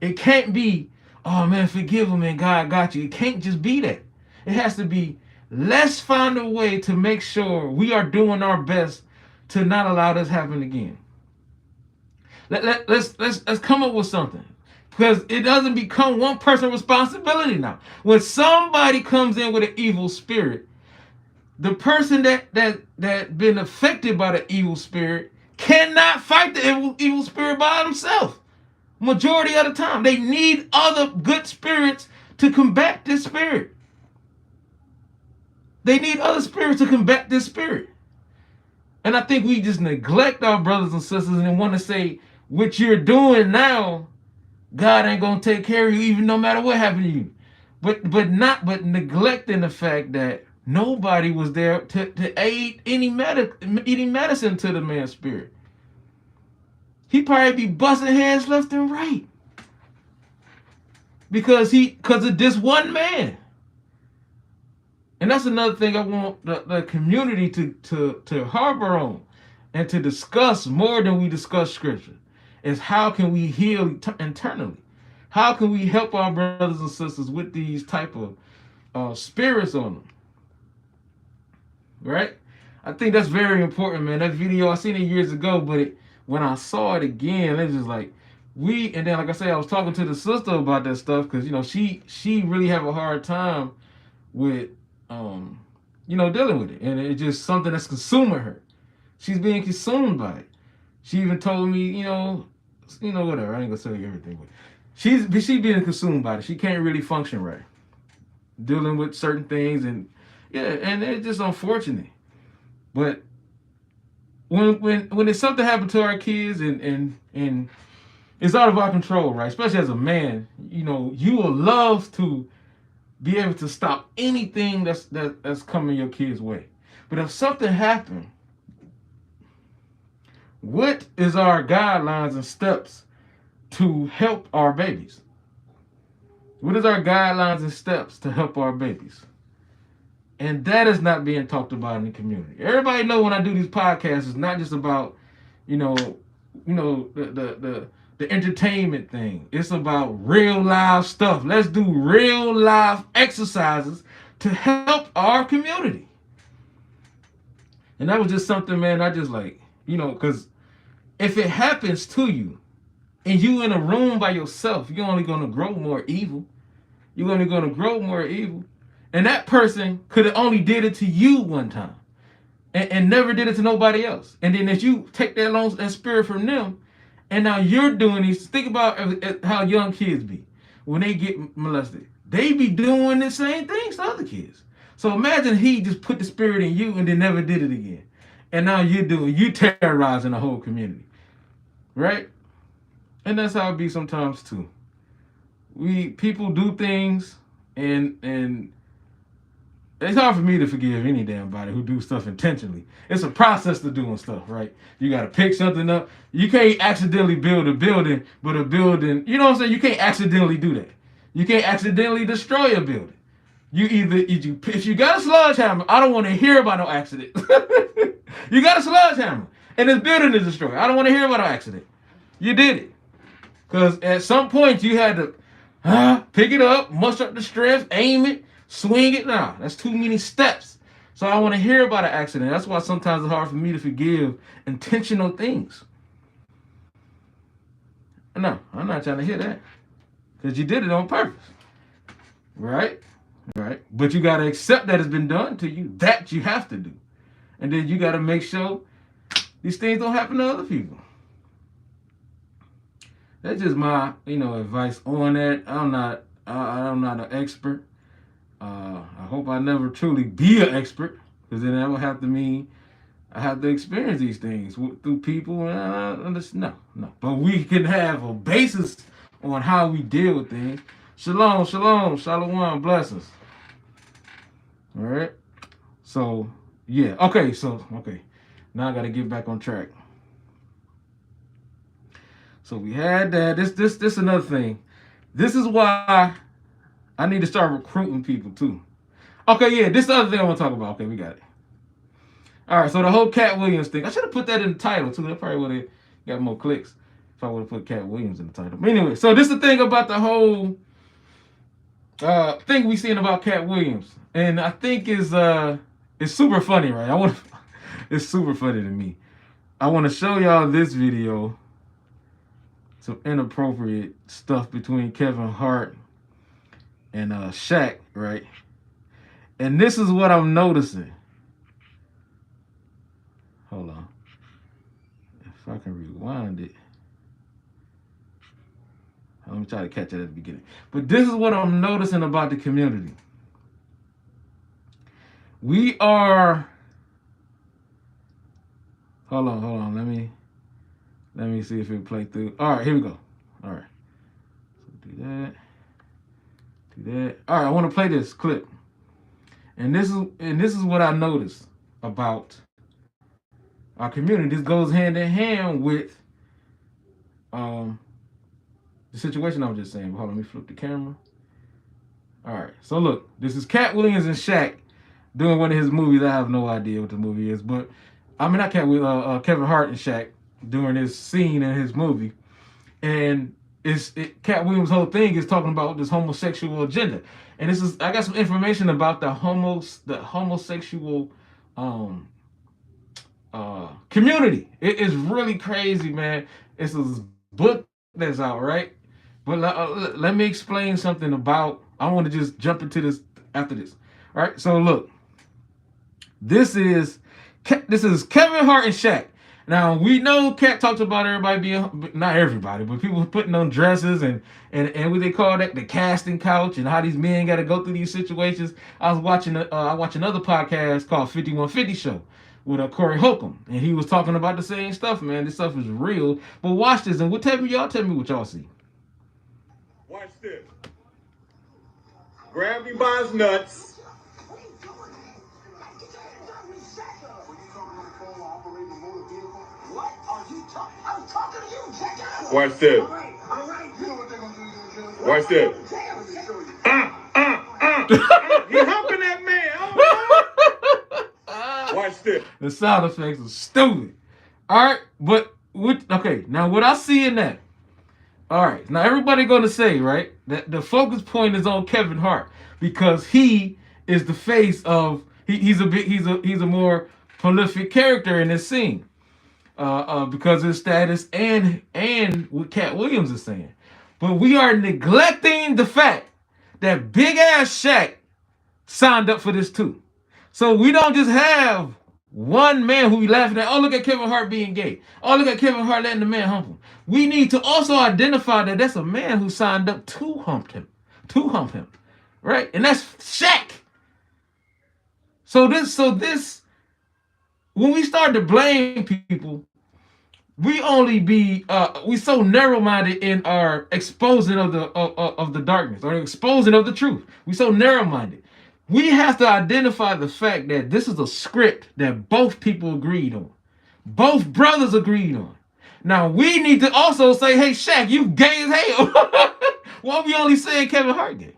It can't be, oh man, forgive him and God got you. It can't just be that. It has to be, let's find a way to make sure we are doing our best to not allow this happen again. Let's come up with something. Because it doesn't become one person's responsibility now. When somebody comes in with an evil spirit, the person that been affected by the evil spirit cannot fight the evil spirit by themselves. Majority of the time. They need other good spirits to combat this spirit. They need other spirits to combat this spirit. And I think we just neglect our brothers and sisters and want to say, what you're doing now, God ain't gonna take care of you even no matter what happened to you. But neglecting the fact that nobody was there to aid any medicine to the man's spirit. He probably be busting heads left and right. Because of this one man. And that's another thing I want the community to harbor on and to discuss more than we discuss scripture. Is how can we heal internally? How can we help our brothers and sisters with these type of spirits on them? Right? I think that's very important, man. That video, I seen it years ago, but when I saw it again, it was just like, and then like I said, I was talking to the sister about that stuff because, you know, she really have a hard time with, dealing with it. And it's just something that's consuming her. She's being consumed by it. She even told me, whatever. I ain't gonna tell you everything, but she's being consumed by it. She can't really function right, dealing with certain things, and it's just unfortunate. But when it's something happened to our kids, and it's out of our control, right? Especially as a man, you know, you will love to be able to stop anything that's coming your kid's way. But if something happened, what is our guidelines and steps to help our babies? What is our guidelines and steps to help our babies? And that is not being talked about in the community. Everybody know when I do these podcasts, it's not just about, the entertainment thing. It's about real live stuff. Let's do real live exercises to help our community. And that was just something, man, I just like, because if it happens to you and you in a room by yourself, you're only going to grow more evil. You're only going to grow more evil. And that person could have only did it to you one time and never did it to nobody else. And then if you take that spirit from them, and now you're doing these, think about how young kids be when they get molested. They be doing the same things to other kids. So imagine he just put the spirit in you and then never did it again. And now you terrorizing the whole community. Right? And that's how it be sometimes too. People do things and it's hard for me to forgive any damn body who do stuff intentionally. It's a process to doing stuff, right? You got to pick something up. You can't accidentally build a building, but a building, you know what I'm saying? You can't accidentally do that. You can't accidentally destroy a building. If you got a sledgehammer, I don't want to hear about no accident. You got a sledgehammer, and this building is destroyed. I don't want to hear about no accident. You did it. Because at some point, you had to pick it up, muster up the strength, aim it, swing it. Now, that's too many steps. So I want to hear about an accident. That's why sometimes it's hard for me to forgive intentional things. No, I'm not trying to hear that. Because you did it on purpose. Right? Right? But you got to accept that it's been done to you. That you have to do. And then you got to make sure these things don't happen to other people. That's just my, advice on that. I'm not an expert. I hope I never truly be an expert, because then that would have to mean I have to experience these things through people. No. But we can have a basis on how we deal with things. Shalom, shalom, blessings. All right. So, yeah. Okay. Now I got to get back on track. So we had that. This another thing. This is why I need to start recruiting people too. Okay, yeah, this is the other thing I want to talk about. Okay, we got it. All right, so the whole Cat Williams thing. I should have put that in the title too. That probably would have got more clicks if I would have put Cat Williams in the title. But anyway, so this is the thing about the whole thing we seen about Cat Williams, and I think it's super funny, right? It's super funny to me. I want to show y'all this video. Some inappropriate stuff between Kevin Hart and Shaq, right? And this is what I'm noticing. Hold on. If I can rewind it. Let me try to catch it at the beginning. But this is what I'm noticing about the community. We are... Hold on. Let me see if it play through. All right, here we go. All right. So do that. All right, I want to play this clip. And this is what I noticed about our community. This goes hand in hand with the situation I was just saying. Hold on, let me flip the camera. All right. So look, this is Cat Williams and Shaq doing one of his movies. I have no idea what the movie is, but I mean not Cat Williams, Kevin Hart and Shaq during this scene in his movie. And Cat Williams' whole thing is talking about this homosexual agenda. And I got some information about the homosexual community. It is really crazy, man. It's this book that's out, right? But let me explain something about. I want to just jump into this after this. All right. So look, this is Kevin Hart and Shaq. Now we know Cat talks about everybody being, not everybody, but people putting on dresses and what they call that, the casting couch, and how these men got to go through these situations. I watch another podcast called 5150 Show with Corey Holcomb, and he was talking about the same stuff, man. This stuff is real. But watch this, and tell me what y'all see. Watch this. Grab him by his nuts. Watch this. Watch this. He humping that man. Watch this. The sound effects are stupid. All right, but okay. Now, what I see in that. All right, now everybody gonna say, right, that the focus point is on Kevin Hart because he is the face of he's a more prolific character in this scene. Because of his status and what Cat Williams is saying. But we are neglecting the fact that big ass Shaq signed up for this too. So we don't just have one man who we laughing at, oh, look at Kevin Hart being gay. Oh, look at Kevin Hart letting the man hump him. We need to also identify that that's a man who signed up to hump him. Right? And that's Shaq. So this, when we start to blame people, we so narrow-minded in our exposing of the darkness or exposing of the truth. We so narrow-minded. We have to identify the fact that this is a script that both people agreed on. Both brothers agreed on. Now we need to also say, hey, Shaq, you gay as hell. Why are we only saying Kevin Hart gay?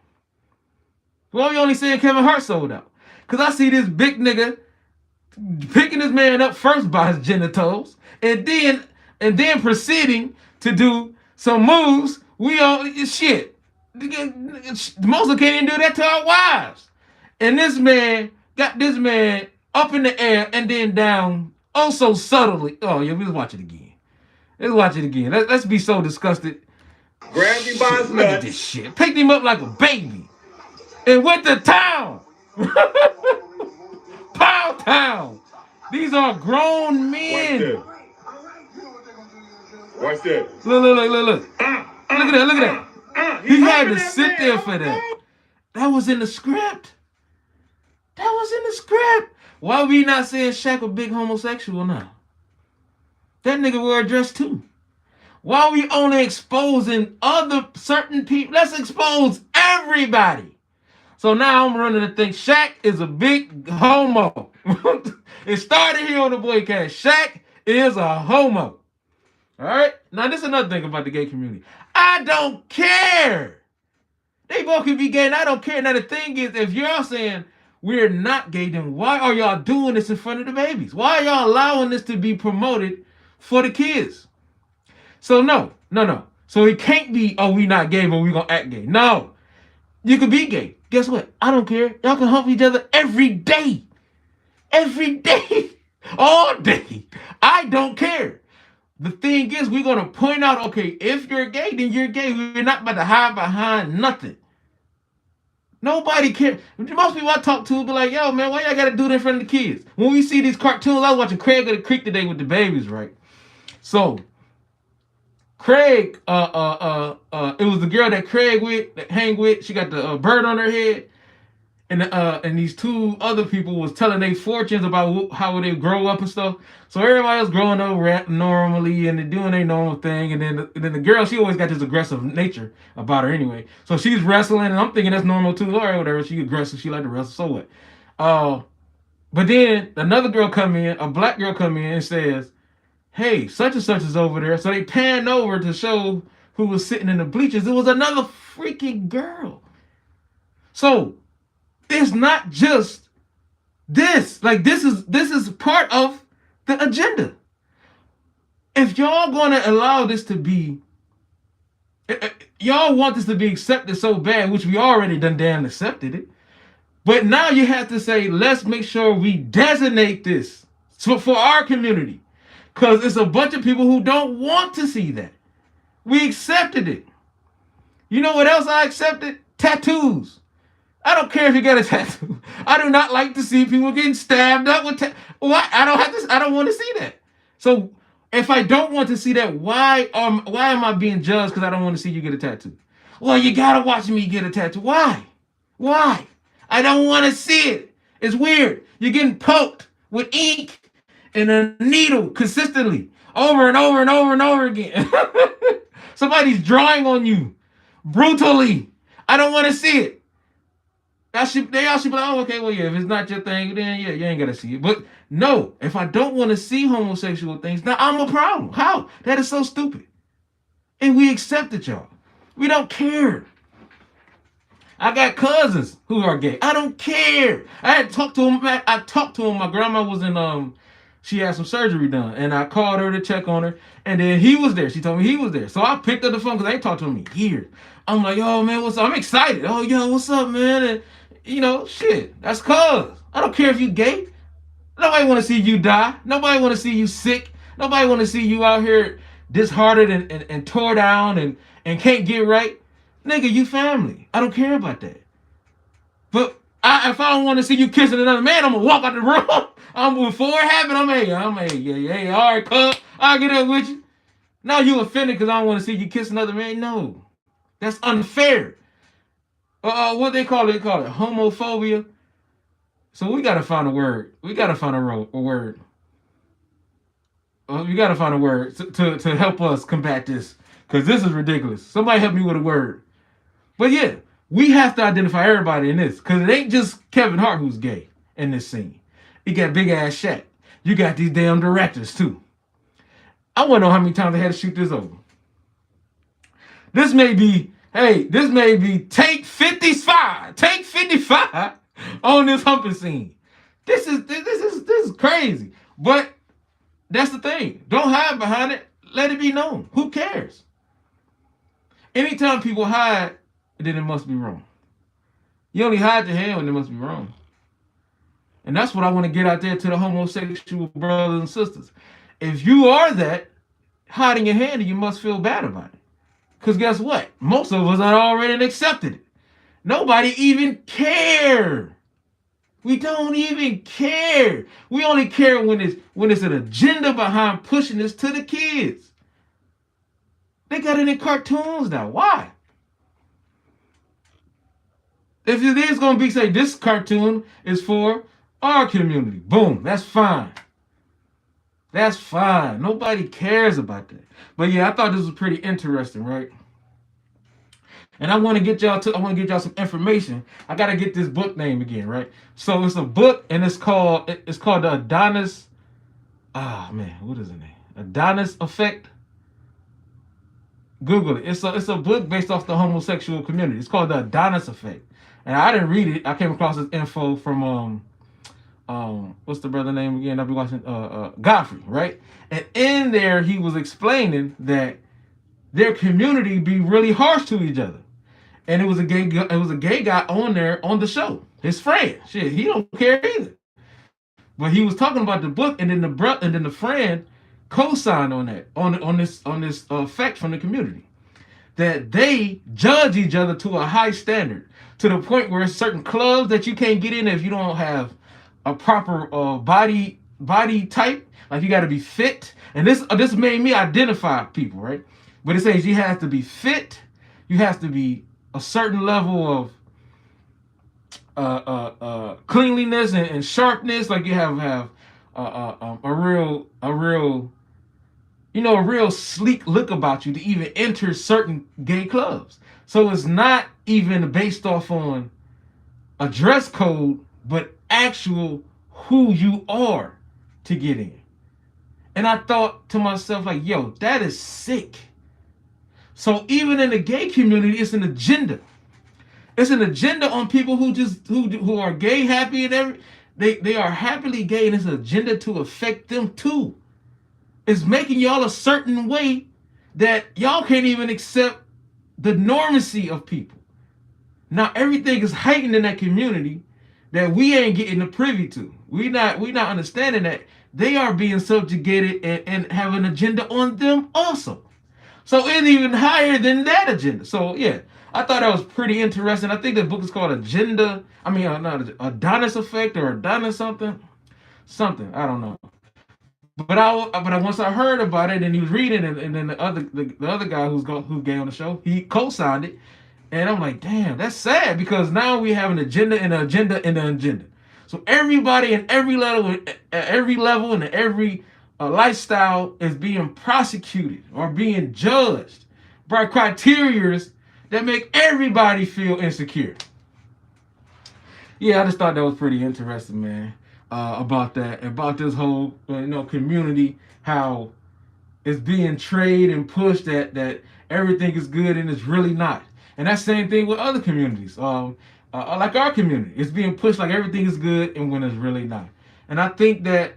Why are we only saying Kevin Hart sold out? Because I see this big nigga picking this man up first by his genitals and then proceeding to do some moves. We all shit. Most of can't even do that to our wives. And this man got this man up in the air and then down oh so subtly. Oh yeah, let's watch it again. Let's be so disgusted. Grab him by his nuts. Look at this shit. Picked him up like a baby and went to town. Pow town. These are grown men. Watch this. Look. Look at that. He had to sit there for that. That was in the script. Why are we not saying Shaq a big homosexual now? That nigga wear a dress too. Why are we only exposing other certain people? Let's expose everybody. So now I'm running to think Shaq is a big homo. It started here on the Boycast. Shaq is a homo. All right? Now, this is another thing about the gay community. I don't care. They both can be gay, and I don't care. Now, the thing is, if y'all saying we're not gay, then why are y'all doing this in front of the babies? Why are y'all allowing this to be promoted for the kids? So, no. So, it can't be, oh, we not gay, but we going to act gay. No. You can be gay. Guess what? I don't care. Y'all can hump each other every day. Every day. All day. I don't care. The thing is, we're going to point out, okay, if you're gay, then you're gay. We're not about to hide behind nothing. Nobody cares. Most people I talk to be like, yo, man, why y'all got to do that in front of the kids? When we see these cartoons, I was watching Craig of the Creek today with the babies, right? So, Craig, it was the girl that Craig hang with. She got the bird on her head. And these two other people was telling their fortunes about how they grow up and stuff. So everybody else growing up normally and they're doing their normal thing. And then the girl, she always got this aggressive nature about her anyway. So she's wrestling, and I'm thinking that's normal too, or whatever. She aggressive, she like to wrestle. So what? But then another girl come in, a black girl come in and says, "Hey, such and such is over there." So they panned over to show who was sitting in the bleachers. It was another freaking girl. So it's not just this. Like this is part of the agenda. If y'all gonna allow this to be, y'all want this to be accepted so bad, which we already done damn accepted it. But now you have to say, let's make sure we designate this for our community. Because it's a bunch of people who don't want to see that. We accepted it. You know what else I accepted? Tattoos. I don't care if you got a tattoo. I do not like to see people getting stabbed up with what? I don't want to see that. So if I don't want to see that, why am I being judged because I don't want to see you get a tattoo? Well, you gotta watch me get a tattoo. Why? I don't want to see it. It's weird. You're getting poked with ink and a needle consistently over and over and over and over again. Somebody's drawing on you brutally. I don't want to see it. They all should be like, oh, okay, well, yeah, if it's not your thing, then yeah, you ain't got to see it. But no, if I don't want to see homosexual things, now I'm a problem. How? That is so stupid. And we accept it, y'all. We don't care. I got cousins who are gay. I don't care. I had talked to him. I talked to him. My grandma was in, she had some surgery done. And I called her to check on her. And then he was there. She told me he was there. So I picked up the phone because I ain't talked to him in years. I'm like, yo, man, what's up? I'm excited. Oh, yo, what's up, man? And, you know, shit, that's cuz. I don't care if you gay. Nobody want to see you die. Nobody want to see you sick. Nobody want to see you out here disheartened and tore down and can't get right. Nigga, you family. I don't care about that. But if I don't want to see you kissing another man, I'm going to walk out the room. Before it happened, yeah, all right, cuz, I'll get up with you. Now you offended because I don't want to see you kiss another man? No. That's unfair. What they call it? They call it homophobia. So we got to find a word. We got to find a word. We got to find a word to help us combat this. Because this is ridiculous. Somebody help me with a word. But yeah, we have to identify everybody in this. Because it ain't just Kevin Hart who's gay in this scene. You got Big Ass Shaq. You got these damn directors too. I want to know how many times they had to shoot this over. This may be take 55. Take 55 on this humping scene. This is crazy. But that's the thing. Don't hide behind it. Let it be known. Who cares? Anytime people hide, then it must be wrong. You only hide your hand when it must be wrong. And that's what I want to get out there to the homosexual brothers and sisters. If you are that, hiding your hand, you must feel bad about it. Because guess what? Most of us are already accepted it. Nobody even care. We don't even care. We only care when it's an agenda behind pushing this to the kids. They got it in cartoons now. Why? If it is going to be, say, this cartoon is for our community. Boom. That's fine. That's fine. Nobody cares about that. But yeah, I thought this was pretty interesting, right? And I want to get y'all some information. I got to get this book name again, right? So it's a book and it's called the Adonis. What is the name? Adonis Effect. Google it. It's a book based off the homosexual community. It's called the Adonis Effect. And I didn't read it. I came across this info from what's the brother name again? I've been watching Godfrey, right? And in there he was explaining that their community be really harsh to each other. And it was a gay guy on there on the show. His friend. Shit, he don't care either. But he was talking about the book, and then the friend co-signed on that, on this effect from the community. That they judge each other to a high standard, to the point where certain clubs that you can't get in if you don't have a proper body type. Like you got to be fit. And this made me identify people, right? But it says you have to be fit. You have to be a certain level of cleanliness and sharpness. Like you have a real sleek look about you to even enter certain gay clubs. So it's not even based off on a dress code, but actual who you are to get in. And I thought to myself, like, yo, that is sick. So even in the gay community, it's an agenda. It's an agenda on people who are gay, happy, and they are happily gay, and it's an agenda to affect them too. It's making y'all a certain way that y'all can't even accept the normacy of people. Now everything is heightened in that community that we ain't getting the privy to. We not understanding that they are being subjugated and have an agenda on them also. So it's even higher than that agenda. So yeah, I thought that was pretty interesting. I think the book is called Adonis Effect or Adonis something. I don't know. But once I heard about it and he was reading it, and then the other guy who's gay on the show, he co-signed it, and I'm like, damn, that's sad because now we have an agenda and an agenda and an agenda. So everybody in every level, and every lifestyle is being prosecuted or being judged by criteria that make everybody feel insecure. Yeah, I just thought that was pretty interesting, man. About this whole community, how it's being traded and pushed that everything is good and it's really not. And that same thing with other communities, like our community. It's being pushed like everything is good and when it's really not. And I think that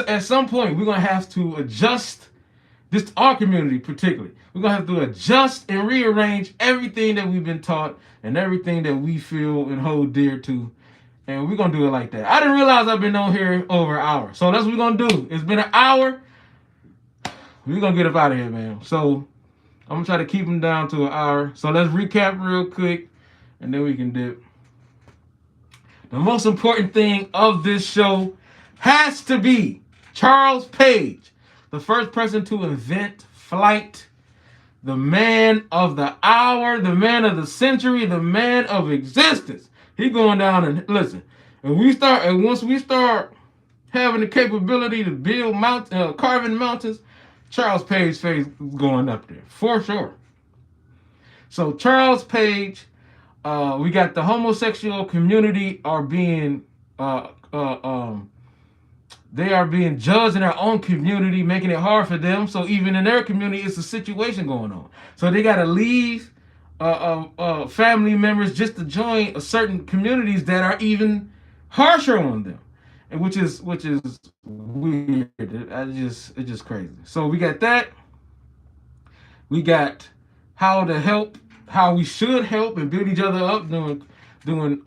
at some point we're going to have to adjust, this our community particularly. We're going to have to adjust and rearrange everything that we've been taught and everything that we feel and hold dear to. And we're going to do it like that. I didn't realize I've been on here over an hour. So that's what we're going to do. It's been an hour. We're going to get up out of here, man. So I'm going to try to keep them down to an hour. So let's recap real quick, and then we can dip. The most important thing of this show has to be Charles Page, the first person to invent flight, the man of the hour, the man of the century, the man of existence. He going down and listen. And once we start having the capability to build carving mountains, Charles Page's face is going up there for sure. So Charles Page, we got the homosexual community are being they are being judged in their own community, making it hard for them. So even in their community, it's a situation going on. So they got to leave family members just to join certain communities that are even harsher on them, and which is weird. It's just crazy. So we got that. We got how we should help and build each other up doing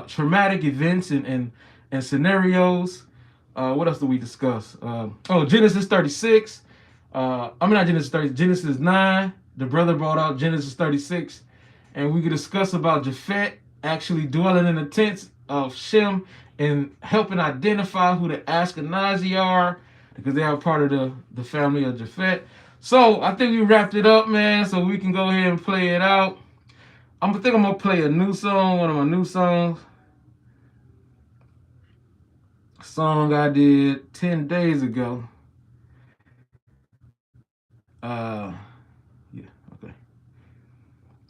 traumatic events and scenarios. What else do we discuss? Genesis 36. Not Genesis 30. Genesis 9. The brother brought out Genesis 36, and we could discuss about Japhet actually dwelling in the tents of Shem and helping identify who the Ashkenazi are, because they are part of the family of Japhet. So I think we wrapped it up, man, so we can go ahead and play it out. I'm going to play a new song, one of my new songs. A song I did 10 days ago.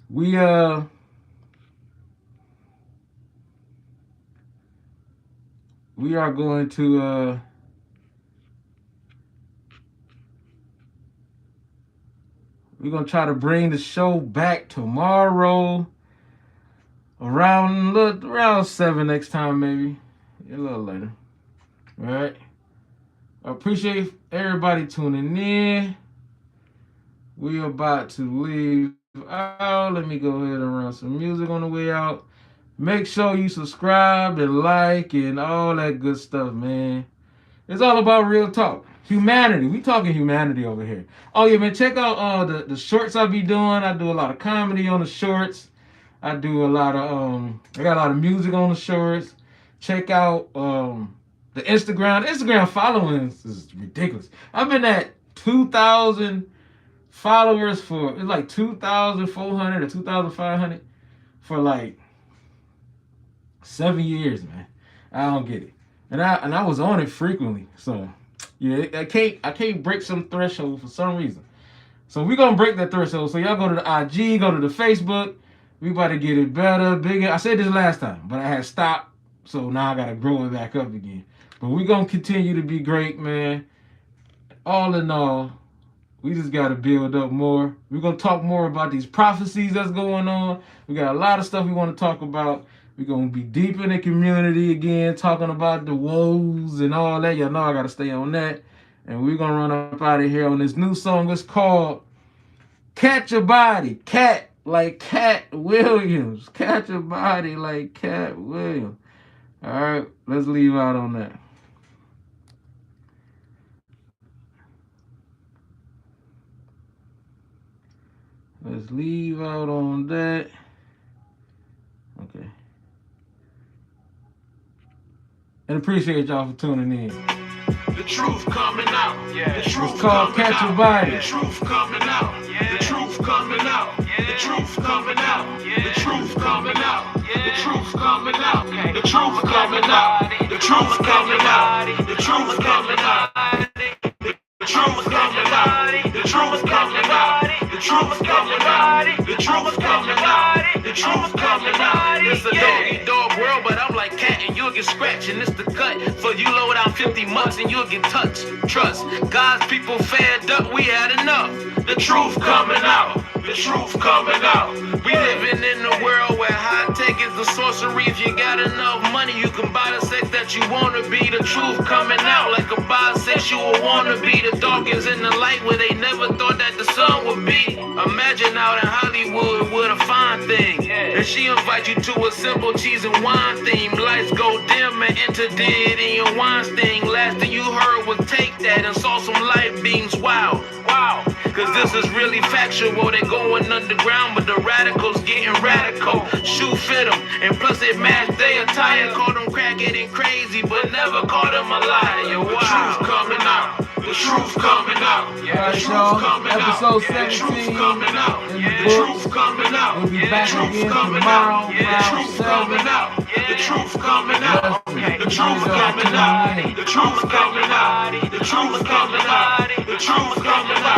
We are going to we're gonna try to bring the show back tomorrow around 7 next time, maybe a little later. All right. I appreciate everybody tuning in. We're about to leave out. Let me go ahead and run some music on the way out. Make sure you subscribe and like and all that good stuff, man. It's all about real talk. Humanity. We talking humanity over here. Oh yeah, man, check out the shorts I be doing. I do a lot of comedy on the shorts. I do a lot of I got a lot of music on the shorts. Check out the Instagram. Instagram following is ridiculous. I've been at 2,000 followers for, it's like 2,400 or 2,500 for like 7 years, man. I don't get it. And I was on it frequently. So yeah, I can't break some threshold for some reason. So we're gonna break that threshold. So y'all go to the IG, go to the Facebook. We about to get it better, bigger. I said this last time, but I had stopped. So now I gotta grow it back up again. But we're gonna continue to be great, man. All in all, we just got to build up more. We're going to talk more about these prophecies that's going on. We got a lot of stuff we want to talk about. We're going to be deep in the community again, talking about the woes and all that. Y'all know I got to stay on that. And we're going to run up out of here on this new song. It's called Catch Your Body. Cat, like Cat Williams. Catch Your Body like Cat Williams. All right, let's leave out on that. Let's leave out on that. Okay. And appreciate y'all for tuning in. The truth coming out. Yeah. The truth it's called Catch Your Body. The truth coming out. Yeah. The truth coming out. Yeah. The truth coming out. Yeah. The truth coming out. Yeah. The truth coming out. Okay. The truth coming out. truth's coming out. The truth's coming out. The truth's coming out. The truth's coming out. The truth's coming out. The truth's coming out. The truth's coming out. It's a dog world, but I'm like cat and you'll get scratched and it's the cut. So you low down 50 months and you'll get touched. Trust, God's people fed up, we had enough. The truth coming out. The truth coming out. We living in a world where high tech is the sorcery. If you got enough money, you can buy the sex that you wanna be. The truth coming out like a bisexual wanna be. The dark is in the light where they never thought that the sun would be. Imagine out in Hollywood with a fine thing, and she invite you to a simple cheese and wine theme. Lights go dim and enter Diddy and Weinstein. Last thing you heard was take that and saw some light beams. Wow. Cause this is really factual. They going underground, but the radicals getting radical. Shoe fit them, and plus they match their attire. Call them crackhead and crazy, but never call them a liar. Wow. The truth coming out. The truth coming out. Alright, y'all. Episode 17. Coming out. The truth coming out. We'll be back again tomorrow. The truth coming out. The truth coming out. The truth coming out. The truth coming out. The truth coming out. The truth coming out.